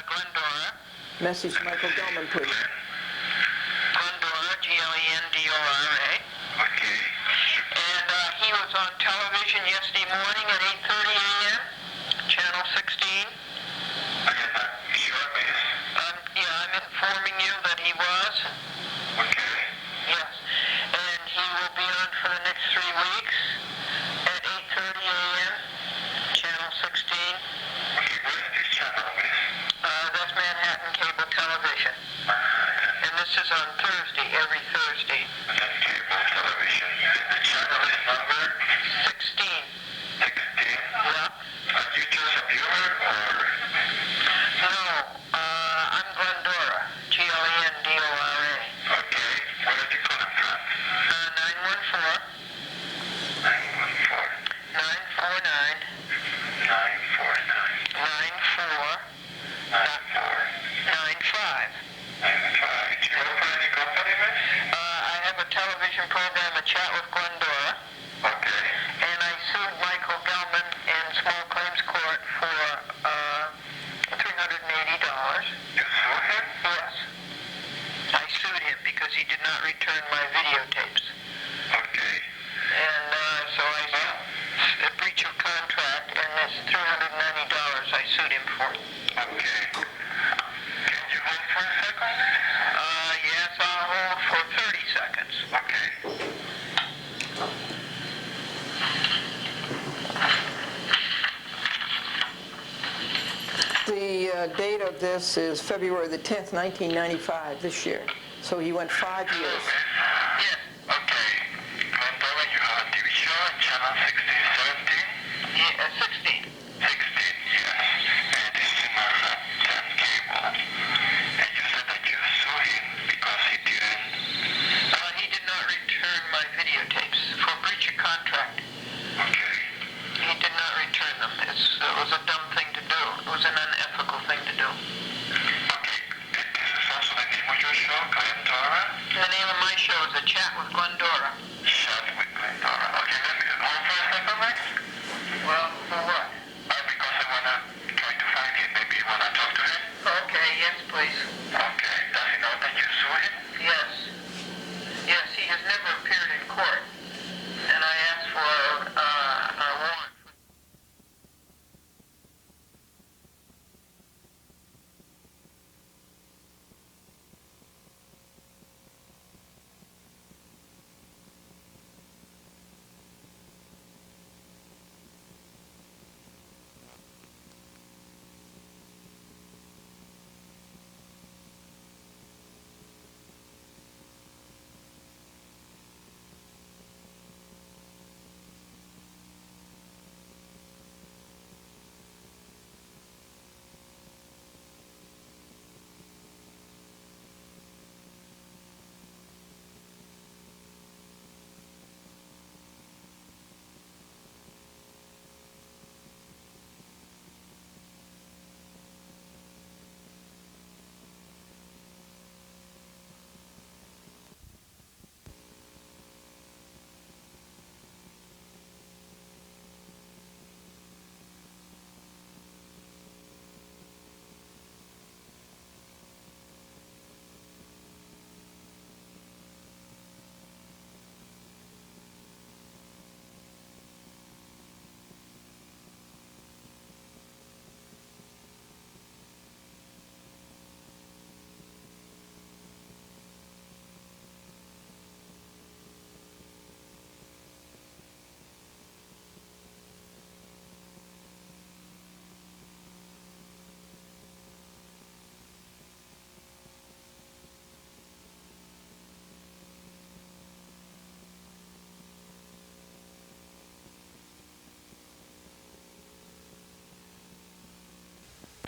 Speaker 6: Glendora.
Speaker 5: Message Michael Gelman, please.
Speaker 6: Glendora, Glendora.
Speaker 3: Okay.
Speaker 6: And he was on television yesterday morning at 8:30 a.m., Channel 16.
Speaker 3: I get that shortly.
Speaker 6: I'm informing you that he was.
Speaker 3: Okay.
Speaker 6: Yes. And he will be on for the next 3 weeks at 8:30 a.m., Channel 16.
Speaker 3: Okay, what is this channel, miss?
Speaker 6: That's Manhattan Cable Television. And this is on Thursday, every Thursday.
Speaker 3: That's cable television. The channel is number
Speaker 6: 16.
Speaker 3: 16.
Speaker 6: Yeah.
Speaker 3: Are you just a viewer, or?
Speaker 6: No, I'm Glendora, Glendora.
Speaker 3: Okay. Where did you call it from?
Speaker 6: 914
Speaker 3: 914.
Speaker 6: 949
Speaker 3: 949.
Speaker 6: 94
Speaker 3: 94.
Speaker 6: 95.
Speaker 3: 95. Do you work for any company, miss?
Speaker 6: I have a television program, A Chat with Glendora,
Speaker 3: Okay.
Speaker 6: and I sued Michael Gelman in small claims court for $380.
Speaker 3: You sued
Speaker 2: return my videotapes.
Speaker 3: Okay.
Speaker 2: And so a breach of contract, and this $390 I sued him for.
Speaker 3: Okay. Can you hold for a second?
Speaker 2: Yes, I'll hold for 30 seconds.
Speaker 3: Okay.
Speaker 5: The date of this is February the 10th, 1995, this year. So he went 5 years.
Speaker 2: Yes.
Speaker 3: Okay. Glendora, you have a TV show, channel 1617?
Speaker 2: Yeah, 16.
Speaker 3: 16, yes. And this is in our cable. And you said that you sued him because he didn't...
Speaker 2: He did not return my videotapes for breach of contract.
Speaker 3: Okay.
Speaker 2: He did not return them. It was a dumb thing to do. It was an unethical thing to do.
Speaker 3: Okay. This is also the name of your show, Glendora?
Speaker 2: The name of my show is A Chat with Glendora.
Speaker 3: Chat with Glendora. Okay, let me hold for a second, Max.
Speaker 2: Well, for what?
Speaker 3: Because I want to try to find him. Maybe you want to talk to him?
Speaker 2: Okay, yes, please.
Speaker 3: Okay. Does he know that you sued him?
Speaker 2: Yes. Yes, he has never appeared in court. And I asked for a warrant.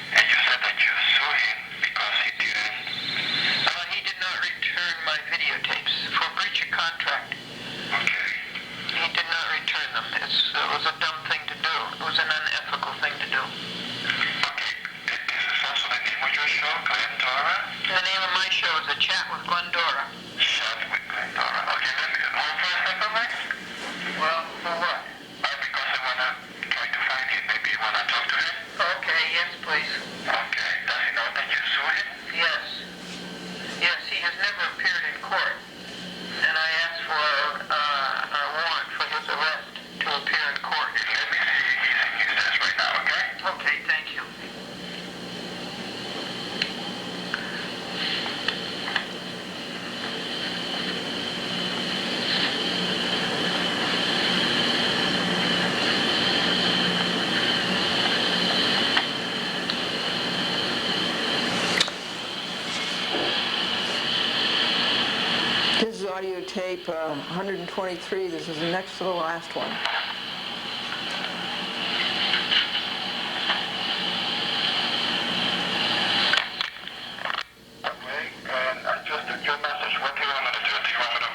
Speaker 3: And you said that you sued him because he didn't...
Speaker 2: He did not return my videotapes for breach of contract.
Speaker 3: Okay.
Speaker 2: He did not return them. It was a dumb thing to do. It was an unethical thing to do.
Speaker 3: Okay. This is also the name of your show, Glendora?
Speaker 2: The name of my show is A Chat with Glendora.
Speaker 3: Chat with Glendora. Okay, let me hold for a second, Max.
Speaker 2: Well, for what?
Speaker 3: Because I want to try to find him. Maybe you want to talk to him?
Speaker 2: Okay, yes, please.
Speaker 3: Okay. Does he know that you sued him?
Speaker 2: Yes. Yes, he has never appeared in court. And I asked for a warrant for his arrest to appear in court.
Speaker 3: Let me see. He's in his desk right now, okay?
Speaker 2: Okay, thank you.
Speaker 5: This is audio tape 123. This is next to the last one.
Speaker 3: Okay, and I just took your message. What do you want me to do? Do you want me to...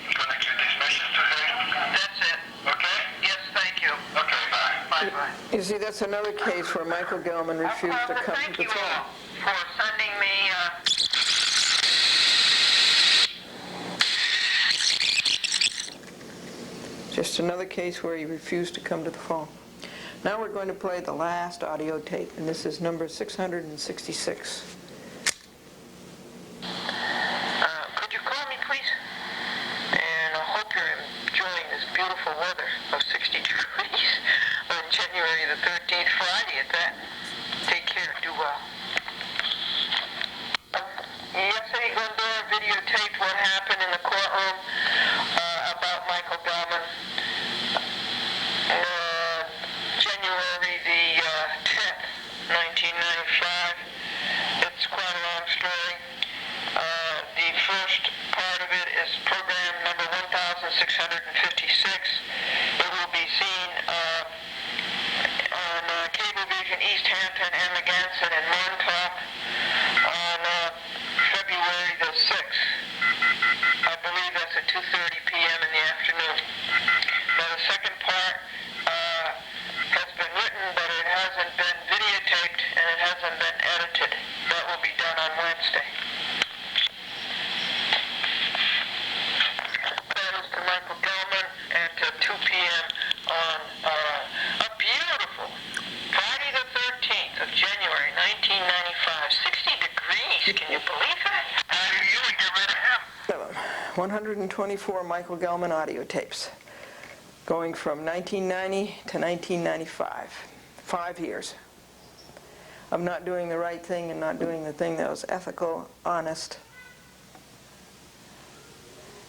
Speaker 3: I'm going to give this message to him?
Speaker 2: That's it.
Speaker 3: Okay?
Speaker 2: Yes, thank you.
Speaker 3: Okay, bye.
Speaker 2: Bye-bye.
Speaker 5: You see, that's another case where Michael Gelman refused to come to
Speaker 2: Thank
Speaker 5: the
Speaker 2: you
Speaker 5: phone.
Speaker 2: all for sending me...
Speaker 5: Just another case where he refused to come to the phone. Now we're going to play the last audio tape, and this is number 666.
Speaker 2: could you call me, please? videotaped what happened in the courtroom about Michael Gelman. January the 10th, 1995. It's quite a long story. The first part of it is program number 1656. It will be seen on Cablevision East Hampton, Amagansett, and Montauk on February the 6th. I believe that's at 2:30 p.m. in the afternoon. Now the second part has been written, but it hasn't been videotaped and it hasn't been edited. That will be done on Wednesday. That is to Michael Gelman at 2 p.m. on a beautiful Friday the 13th of January 1995. 60 degrees. Can you believe that? You would get rid of him.
Speaker 5: 124 Michael Gelman audio tapes, going from 1990 to 1995. 5 years of not doing the right thing and not doing the thing that was ethical, honest,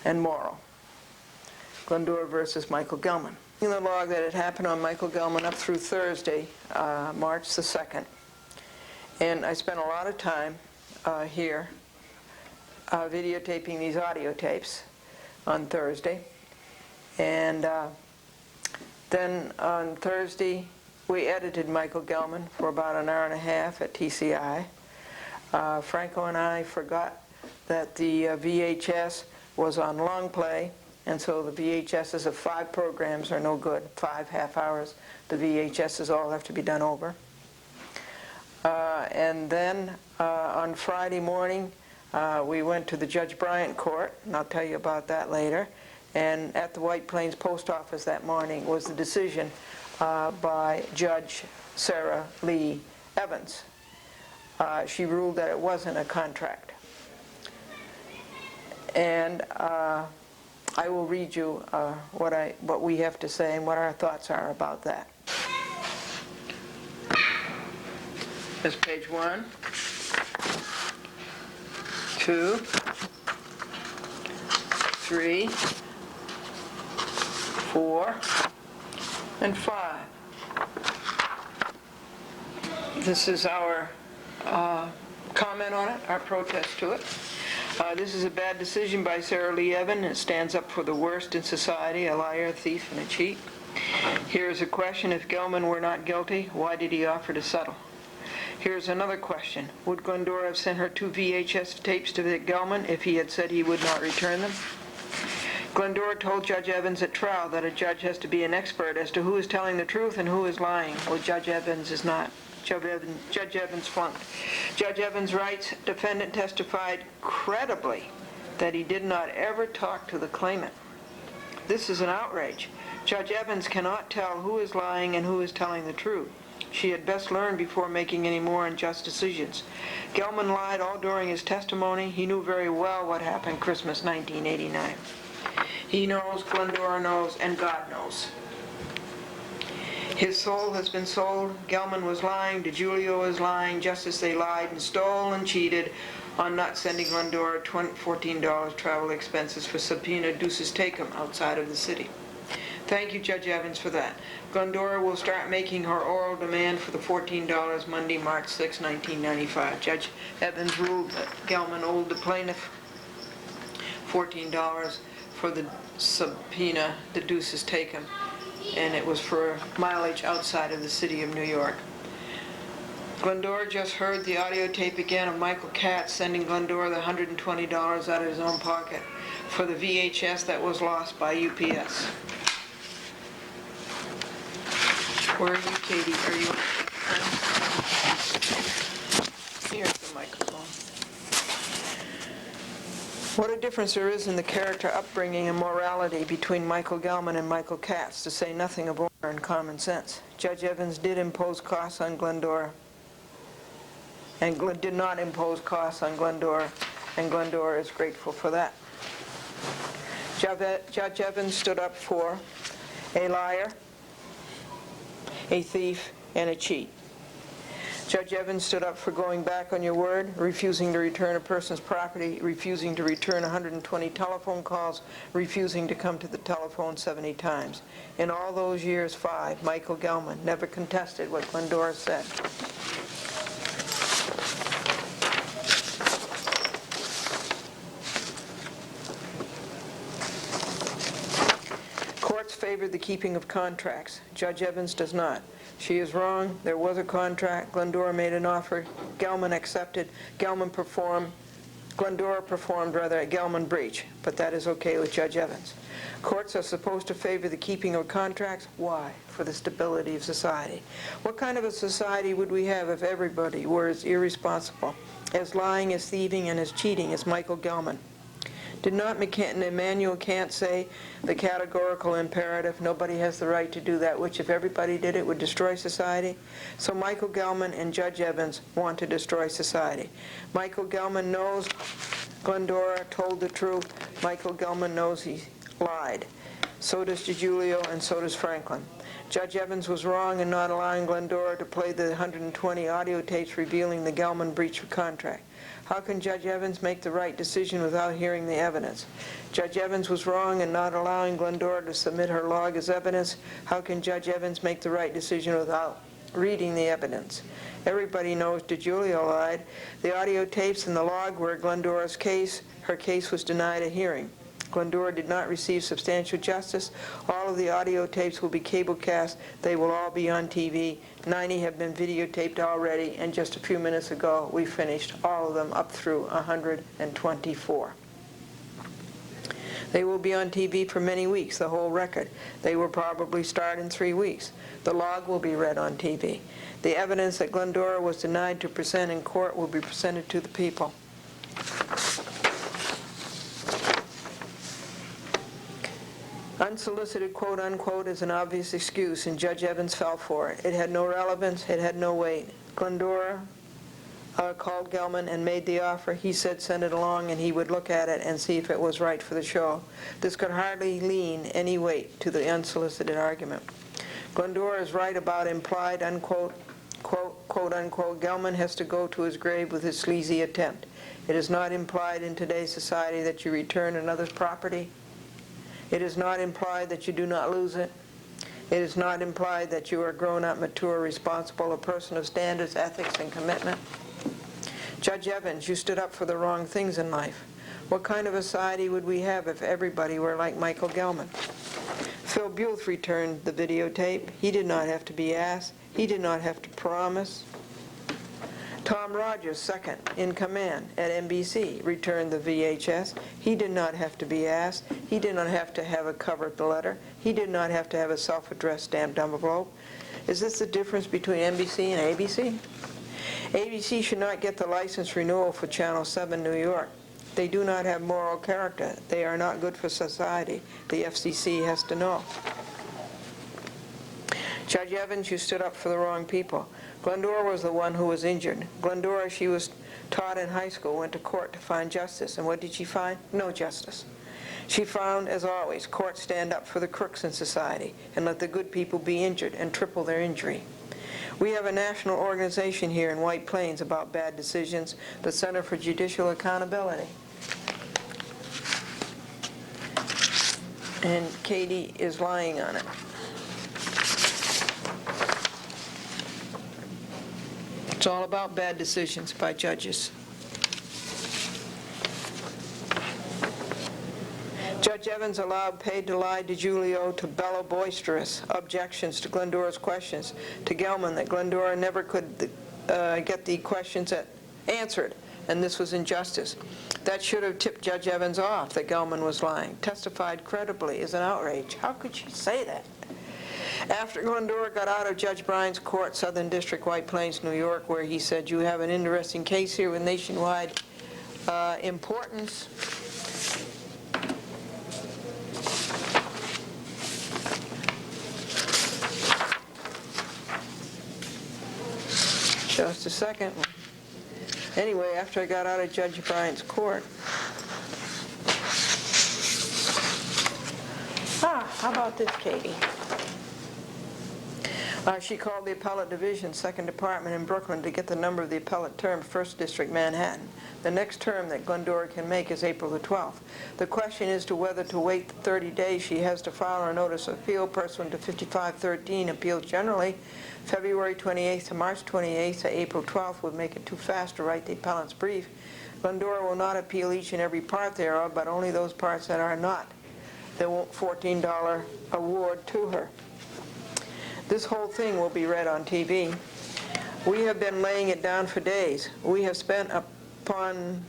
Speaker 5: and moral. Glendora versus Michael Gelman. In the log that it happened on Michael Gelman up through Thursday, March the 2nd. And I spent a lot of time here videotaping these audio tapes on Thursday. And then on Thursday, we edited Michael Gelman for about an hour and a half at TCI. Franco and I forgot that the VHS was on long play, and so the VHSs of 5 programs are no good, 5 half hours. The VHSs all have to be done over. And then on Friday morning, we went to the Judge Bryant court, and I'll tell you about that later. And at the White Plains Post Office that morning was the decision by Judge Sarah Lee Evans. She ruled that it wasn't a contract. And I will read you what we have to say and what our thoughts are about that. This is page 1, 2, 3, 4, and 5. This is our comment on it, our protest to it. This is a bad decision by Sarah Lee Evans. It stands up for the worst in society, a liar, a thief, and a cheat. Here's a question: if Gelman were not guilty, why did he offer to settle? Here's another question: would Glendora have sent her 2 VHS tapes to Gelman if he had said he would not return them? Glendora told Judge Evans at trial that a judge has to be an expert as to who is telling the truth and who is lying. Well, Judge Evans is not. Judge Evans flunked. Judge Evans writes, defendant testified credibly that he did not ever talk to the claimant. This is an outrage. Judge Evans cannot tell who is lying and who is telling the truth. She had best learn before making any more unjust decisions. Gelman lied all during his testimony. He knew very well what happened Christmas 1989. He knows, Glendora knows, and God knows. His soul has been sold. Gelman was lying. DiGiulio is lying, just as they lied and stole and cheated on not sending Glendora $14 travel expenses for subpoena Deuces Takem outside of the city. Thank you, Judge Evans, for that. Glendora will start making her oral demand for the $14 Monday, March 6, 1995. Judge Evans ruled that Gelman owed the plaintiff $14 for the subpoena the Deuces Takem, and it was for mileage outside of the city of New York. Glendora just heard the audio tape again of Michael Katz sending Glendora the $120 out of his own pocket for the VHS that was lost by UPS. Where are you, Katie? Are you? Here's the microphone. What a difference there is in the character, upbringing, and morality between Michael Gelman and Michael Katz, to say nothing of order and common sense. Judge Evans did impose costs on Glendora, and did not impose costs on Glendora, and Glendora is grateful for that. Judge Evans stood up for a liar, a thief, and a cheat. Judge Evans stood up for going back on your word, refusing to return a person's property, refusing to return 120 telephone calls, refusing to come to the telephone 70 times. In all those years, 5, Michael Gelman never contested what Glendora said. Courts favored the keeping of contracts. Judge Evans does not. She is wrong. There was a contract. Glendora made an offer. Gelman accepted. Glendora performed a Gelman breach. But that is okay with Judge Evans. Courts are supposed to favor the keeping of contracts. Why? For the stability of society. What kind of a society would we have if everybody were as irresponsible, as lying, as thieving, and as cheating as Michael Gelman? Did not Immanuel Kant say the categorical imperative, nobody has the right to do that, which if everybody did it would destroy society? So Michael Gelman and Judge Evans want to destroy society. Michael Gelman knows Glendora told the truth. Michael Gelman knows he lied. So does DiGiulio and so does Franklin. Judge Evans was wrong in not allowing Glendora to play the 120 audio tapes revealing the Gelman breach of contract. How can Judge Evans make the right decision without hearing the evidence? Judge Evans was wrong in not allowing Glendora to submit her log as evidence. How can Judge Evans make the right decision without reading the evidence? Everybody knows DiGiulio lied. The audio tapes and the log were Glendora's case. Her case was denied a hearing. Glendora did not receive substantial justice. All of the audio tapes will be cablecast. They will all be on TV. 90 have been videotaped already, and just a few minutes ago we finished all of them up through 124. They will be on TV for many weeks, the whole record. They will probably start in 3 weeks. The log will be read on TV. The evidence that Glendora was denied to present in court will be presented to the people. Unsolicited quote-unquote is an obvious excuse, and Judge Evans fell for it. It had no relevance. It had no weight. Glendora called Gelman and made the offer. He said send it along, and he would look at it and see if it was right for the show. This could hardly lean any weight to the unsolicited argument. Glendora is right about implied unquote, quote-unquote, Gelman has to go to his grave with his sleazy attempt. It is not implied in today's society that you return another's property. It is not implied that you do not lose it. It is not implied that you are grown up, mature, responsible, a person of standards, ethics, and commitment. Judge Evans, you stood up for the wrong things in life. What kind of a society would we have if everybody were like Michael Gelman? Phil Buell returned the videotape. He did not have to be asked. He did not have to promise. Tom Rogers, second in command at NBC, returned the VHS. He did not have to be asked. He did not have to have a covered letter. He did not have to have a self-addressed stamped envelope. Is this the difference between NBC and ABC? ABC should not get the license renewal for Channel 7 New York. They do not have moral character. They are not good for society. The FCC has to know. Judge Evans, you stood up for the wrong people. Glendora was the one who was injured. Glendora, she was taught in high school, went to court to find justice. And what did she find? No justice. She found, as always, courts stand up for the crooks in society and let the good people be injured and triple their injury. We have a national organization here in White Plains about bad decisions, the Center for Judicial Accountability. And Katie is lying on it. It's all about bad decisions by judges. Judge Evans allowed paid-to-lie DiGiulio to bellow boisterous objections to Glendora's questions to Gelman that Glendora never could get the questions answered, and this was injustice. That should have tipped Judge Evans off that Gelman was lying. Testified credibly is an outrage. How could she say that? After Glendora got out of Judge Bryan's court, Southern District, White Plains, New York, where he said, you have an interesting case here with nationwide importance. Just a second. Anyway, after I got out of Judge Bryan's court, how about this, Katie? She called the Appellate Division, 2nd Department in Brooklyn, to get the number of the appellate term, 1st District, Manhattan. The next term that Glendora can make is April the 12th. The question is to whether to wait the 30 days she has to file her notice of appeal pursuant to 5513 appeals generally. February 28th to March 28th to April 12th would make it too fast to write the appellant's brief. Glendora will not appeal each and every part thereof, but only those parts that are not. There won't $14 award to her. This whole thing will be read on TV. We have been laying it down for days. We have spent upon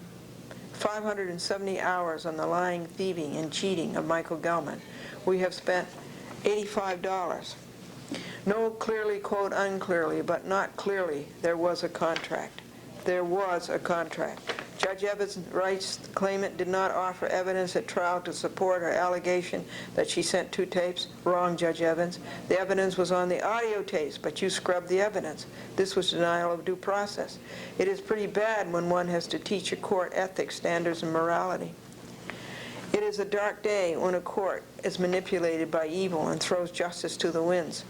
Speaker 5: 570 hours on the lying, thieving, and cheating of Michael Gelman. We have spent $85. No, clearly, quote, unclearly, but not clearly, there was a contract. There was a contract. Judge Evans writes the claimant did not offer evidence at trial to support her allegation that she sent 2 tapes. Wrong, Judge Evans. The evidence was on the audio tapes, but you scrubbed the evidence. This was denial of due process. It is pretty bad when one has to teach a court ethics, standards, and morality. It is a dark day when a court is manipulated by evil and throws justice to the winds.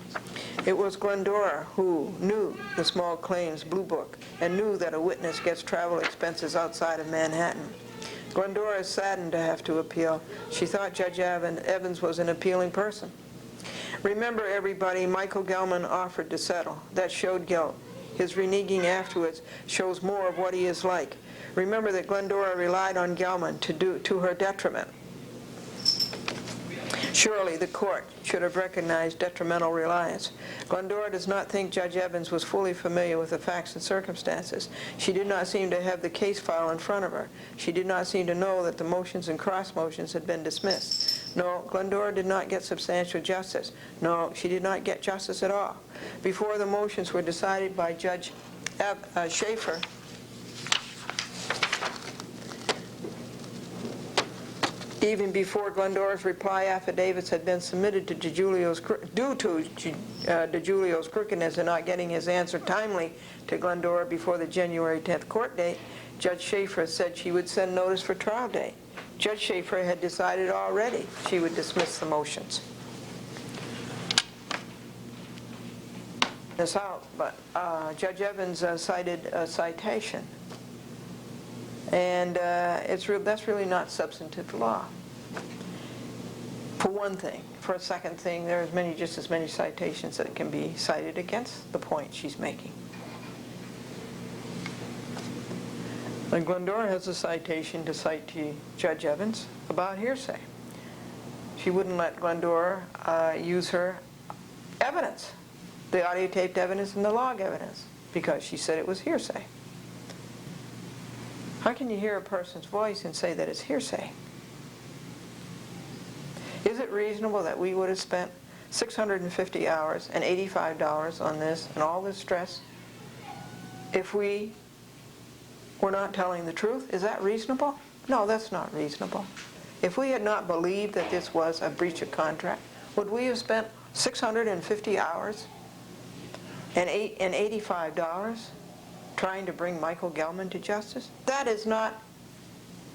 Speaker 5: It was Glendora who knew the small claims blue book and knew that a witness gets travel expenses outside of Manhattan. Glendora is saddened to have to appeal. She thought Judge Evans was an appealing person. Remember, everybody, Michael Gelman offered to settle. That showed guilt. His reneging afterwards shows more of what he is like. Remember that Glendora relied on Gelman to her detriment. Surely the court should have recognized detrimental reliance. Glendora does not think Judge Evans was fully familiar with the facts and circumstances. She did not seem to have the case file in front of her. She did not seem to know that the motions and cross motions had been dismissed. No, Glendora did not get substantial justice. No, she did not get justice at all. Before the motions were decided by Judge Schaefer, even before Glendora's reply affidavits had been submitted to DiGiulio's, due to DiGiulio's crookedness in not getting his answer timely to Glendora before the January 10th court date, Judge Schaefer said she would send notice for trial date. Judge Schaefer had decided already she would dismiss the motions. This out, but Judge Evans cited a citation. And that's really not substantive law, for one thing. For a second thing, there are just as many citations that can be cited against the point she's making. And Glendora has a citation to cite to Judge Evans about hearsay. She wouldn't let Glendora use her evidence, the audio taped evidence and the log evidence, because she said it was hearsay. How can you hear a person's voice and say that it's hearsay? Is it reasonable that we would have spent 650 hours and $85 on this and all this stress if we were not telling the truth? Is that reasonable? No, that's not reasonable. If we had not believed that this was a breach of contract, would we have spent 650 hours and $85 trying to bring Michael Gelman to justice? That is not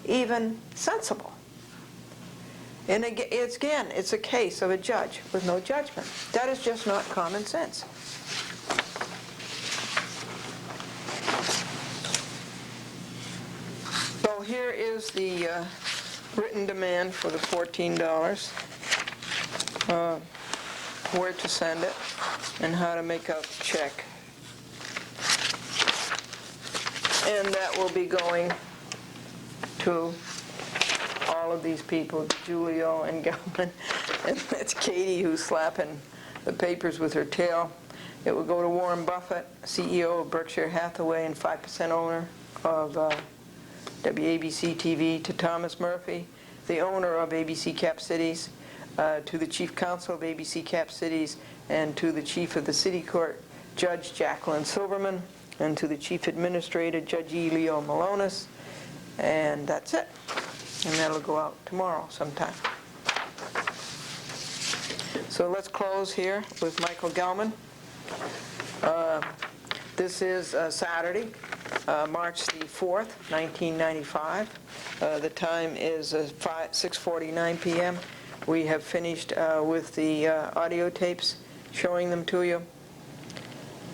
Speaker 5: even sensible. And again, it's a case of a judge with no judgment. That is just not common sense. So here is the written demand for the $14, where to send it, and how to make out the check. And that will be going to all of these people, Julio and Gelman, and that's Katie who's slapping the papers with her tail. It will go to Warren Buffett, CEO of Berkshire Hathaway and 5% owner of WABC TV, to Thomas Murphy, the owner of ABC Cap Cities, to the Chief Counsel of ABC Cap Cities, and to the Chief of the City Court, Judge Jacqueline Silverman, and to the Chief Administrator, Judge E. Leo Malonis, and that's it. And that'll go out tomorrow sometime. So let's close here with Michael Gelman. This is Saturday, March the 4th, 1995. The time is 6:49 p.m. We have finished with the audio tapes, showing them to you.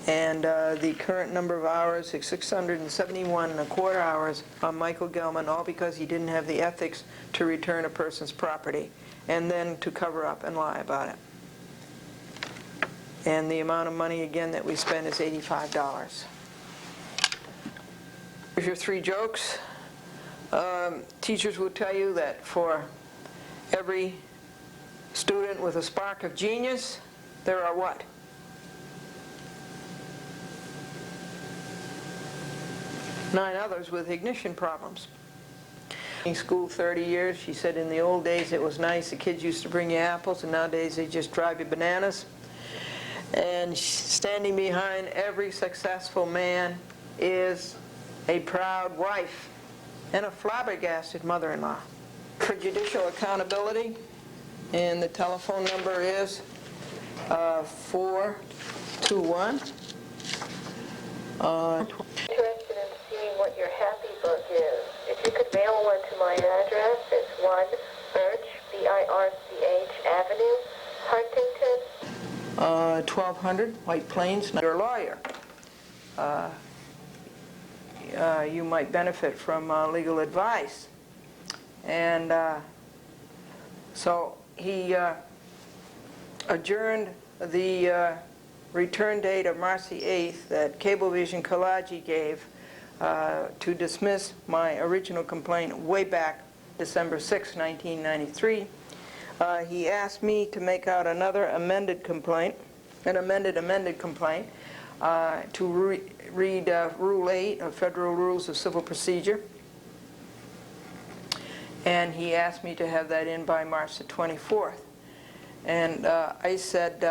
Speaker 5: And the current number of hours is 671.25 hours on Michael Gelman, all because he didn't have the ethics to return a person's property and then to cover up and lie about it. And the amount of money, again, that we spent is $85. Here's your 3 jokes. Teachers will tell you that for every student with a spark of genius, there are what? 9 others with ignition problems. In school 30 years, she said in the old days it was nice, the kids used to bring you apples, and nowadays they just drive you bananas. And standing behind every successful man is a proud wife and a flabbergasted mother-in-law. For judicial accountability, and the telephone number is 421.
Speaker 7: Interested in seeing what your happy book is. If you could mail one to my address, it's 1 Birch, B-I-R-C-H Avenue, Huntington.
Speaker 5: 1200 White Plains. You're a lawyer. You might benefit from legal advice. And so he adjourned the return date of March the 8th that Cablevision Kalaji gave to dismiss my original complaint way back December 6, 1993. He asked me to make out another amended complaint, an amended complaint, to read Rule 8 of Federal Rules of Civil Procedure. And he asked me to have that in by March the 24th. And I said,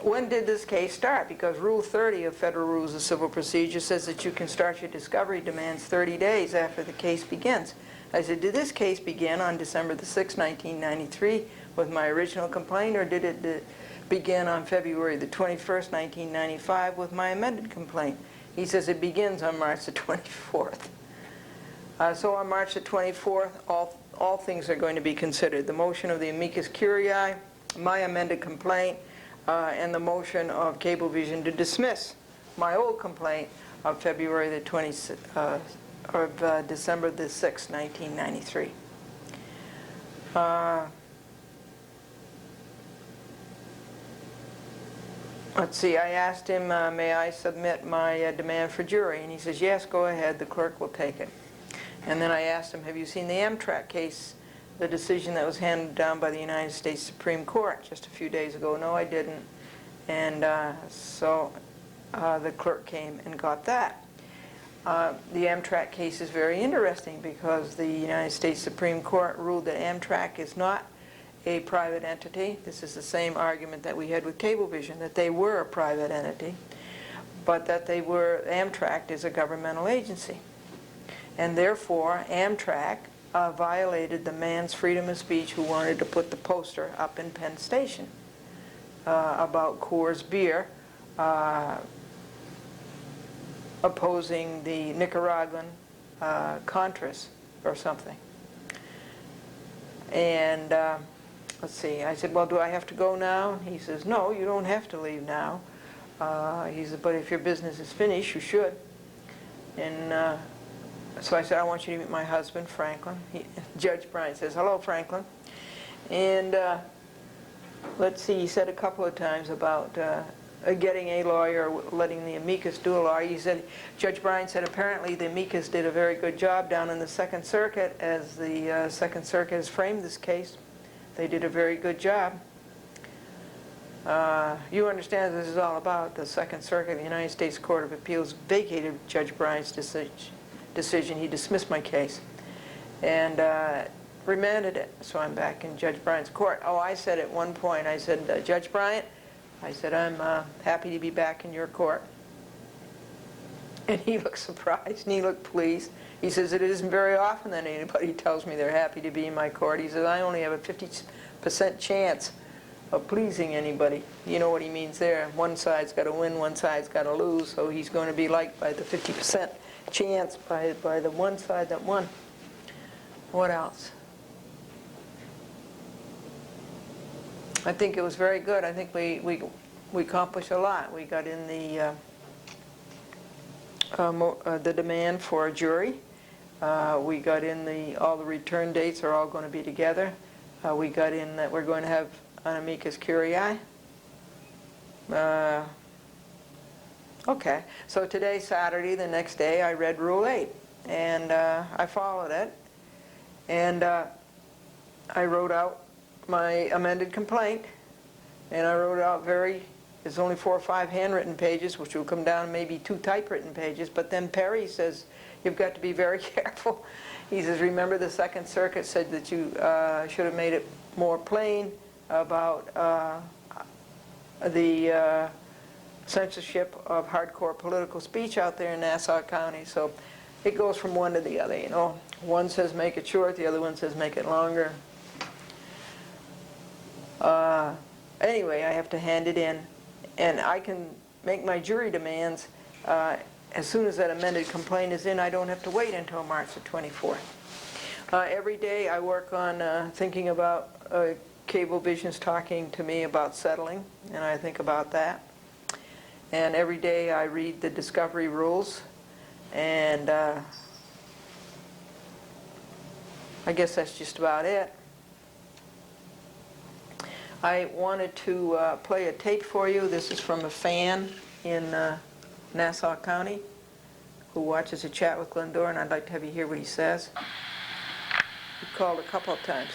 Speaker 5: when did this case start? Because Rule 30 of Federal Rules of Civil Procedure says that you can start your discovery demands 30 days after the case begins. I said, did this case begin on December the 6th, 1993 with my original complaint, or did it begin on February the 21st, 1995 with my amended complaint? He says it begins on March the 24th. So on March the 24th, all things are going to be considered. The motion of the amicus curiae, my amended complaint, and the motion of Cablevision to dismiss my old complaint of February the 20th, of December the 6th, 1993. Let's see, I asked him, may I submit my demand for jury? And he says, yes, go ahead, the clerk will take it. And then I asked him, have you seen the Amtrak case, the decision that was handed down by the United States Supreme Court just a few days ago? No, I didn't. And so the clerk came and got that. The Amtrak case is very interesting because the United States Supreme Court ruled that Amtrak is not a private entity. This is the same argument that we had with Cablevision, that they were a private entity, but that Amtrak is a governmental agency. And therefore, Amtrak violated the man's freedom of speech who wanted to put the poster up in Penn Station about Coors beer opposing the Nicaraguan Contras or something. And let's see, I said, well, do I have to go now? And he says, no, you don't have to leave now. He said, but if your business is finished, you should. And so I said, I want you to meet my husband, Franklin. Judge Bryant says, hello, Franklin. And let's see, he said a couple of times about getting a lawyer, letting the amicus do a lawyer. He said, Judge Bryant said, apparently the amicus did a very good job down in the Second Circuit as the Second Circuit has framed this case. They did a very good job. You understand what this is all about. The Second Circuit, the United States Court of Appeals, vacated Judge Bryant's decision. He dismissed my case and remanded it. So I'm back in Judge Bryant's court. Oh, I said at one point, I said, Judge Bryant, I said, I'm happy to be back in your court. And he looked surprised and he looked pleased. He says, it isn't very often that anybody tells me they're happy to be in my court. He says, I only have a 50% chance of pleasing anybody. You know what he means there. One side's got to win, one side's got to lose, so he's going to be liked by the 50% chance by the one side that won. What else? I think it was very good. I think we we accomplished a lot. We got in the demand for a jury. We got in all the return dates are all going to be together. We got in that we're going to have an amicus curiae. Okay, so today, Saturday, the next day, I read Rule 8, and I followed it, and I wrote out my amended complaint, and I wrote it out there's only 4 or 5 handwritten pages, which will come down maybe 2 typewritten pages, but then Perry says, you've got to be very careful. He says, remember the Second Circuit said that you should have made it more plain about the censorship of hardcore political speech out there in Nassau County. So it goes from one to the other, you know. One says make it short, the other one says make it longer. Anyway, I have to hand it in, and I can make my jury demands as soon as that amended complaint is in. I don't have to wait until March the 24th. Every day I work on thinking about Cablevision's talking to me about settling, and I think about that. And every day I read the discovery rules, and I guess that's just about it. I wanted to play a tape for you. This is from a fan in Nassau County who watches a chat with Glendora, and I'd like to have you hear what he says. He called a couple of times.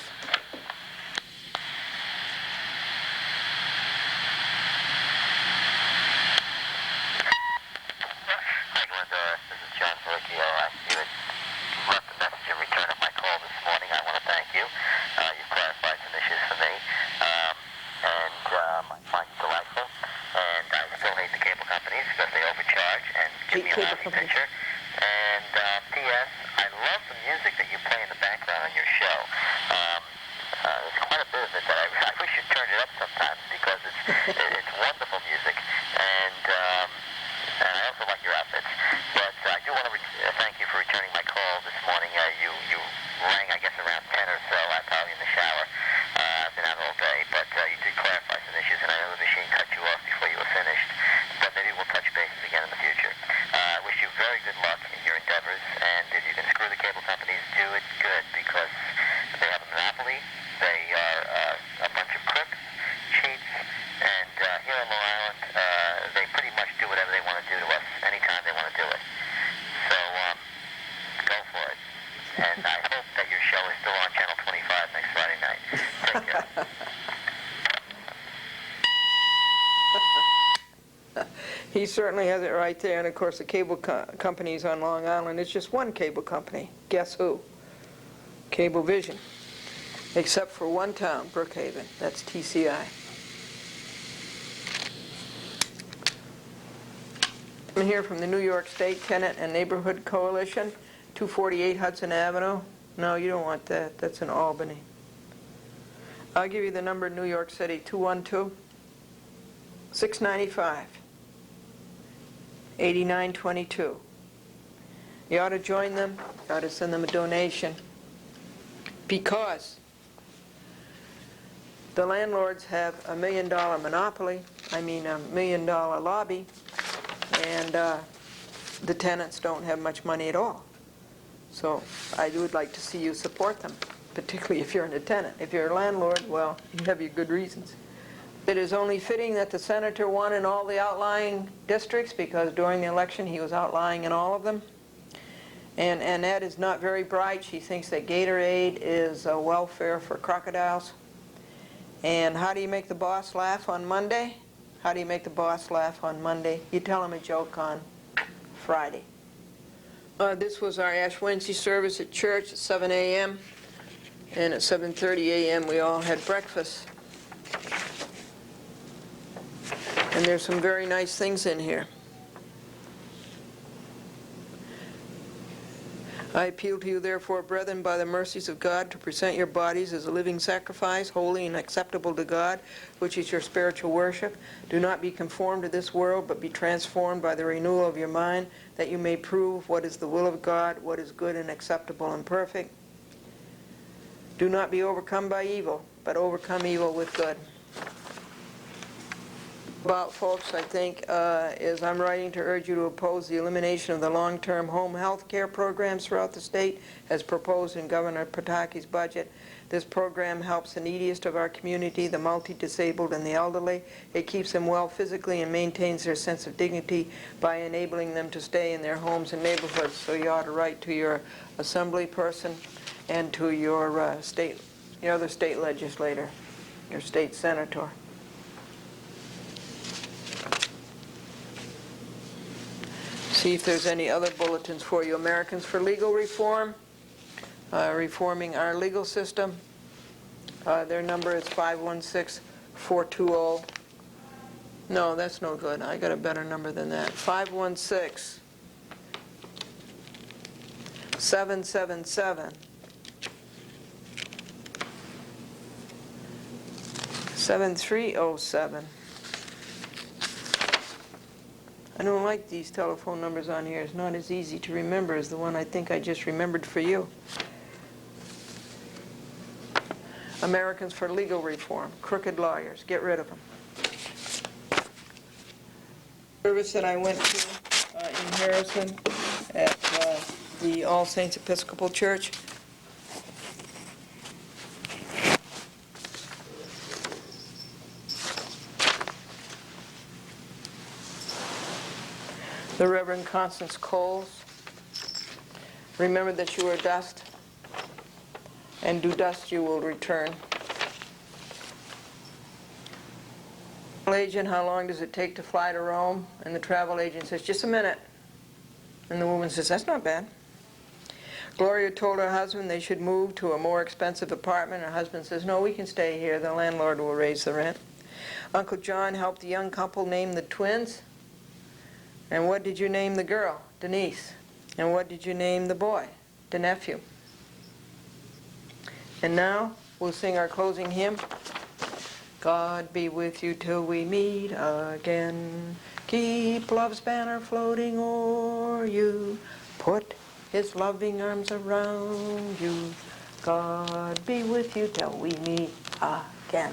Speaker 5: He certainly has it right there, and of course the cable companies on Long Island, it's just one cable company. Guess who? Cablevision. Except for one town, Brookhaven. That's TCI. I'm here from the New York State Tenant and Neighborhood Coalition, 248 Hudson Avenue. No, you don't want that. That's in Albany. I'll give you the number in New York City, 212-695-8922. You ought to join them. You ought to send them a donation. Because the landlords have $1 million monopoly, $1 million lobby, and the tenants don't have much money at all. So I would like to see you support them, particularly if you're a tenant. If you're a landlord, well, you have your good reasons. It is only fitting that the senator won in all the outlying districts, because during the election he was outlying in all of them. And Annette is not very bright. She thinks that Gatorade is welfare for crocodiles. And how do you make the boss laugh on Monday? How do you make the boss laugh on Monday? You tell him a joke on Friday. This was our Ash Wednesday service at church at 7 a.m. And at 7:30 a.m. we all had breakfast. And there's some very nice things in here. I appeal to you, therefore, brethren, by the mercies of God, to present your bodies as a living sacrifice, holy and acceptable to God, which is your spiritual worship. Do not be conformed to this world, but be transformed by the renewal of your mind, that you may prove what is the will of God, what is good and acceptable and perfect. Do not be overcome by evil, but overcome evil with good. About, folks, I think, is I'm writing to urge you to oppose the elimination of the long-term home health care programs throughout the state as proposed in Governor Pataki's budget. This program helps the neediest of our community, the multi-disabled and the elderly. It keeps them well physically and maintains their sense of dignity by enabling them to stay in their homes and neighborhoods. So you ought to write to your assembly person and to your other state legislator, your state senator. See if there's any other bulletins for you. Americans for Legal Reform, reforming our legal system. Their number is 516-420. No, that's no good. I got a better number than that. 516-777. 7307. I don't like these telephone numbers on here. It's not as easy to remember as the one I think I just remembered for you. Americans for Legal Reform, crooked lawyers, get rid of them. Service that I went to in Harrison at the All Saints Episcopal Church. The Reverend Constance Coles. Remember that you are dust, and to dust you will return. Travel agent, how long does it take to fly to Rome? And the travel agent says, just a minute. And the woman says, that's not bad. Gloria told her husband they should move to a more expensive apartment. Her husband says, no, we can stay here. The landlord will raise the rent. Uncle John helped the young couple name the twins. And what did you name the girl? Denise. And what did you name the boy? The nephew. And now we'll sing our closing hymn. God be with you till we meet again. Keep love's banner floating o'er you. Put his loving arms around you. God be with you till we meet again.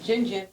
Speaker 5: Jin Jin.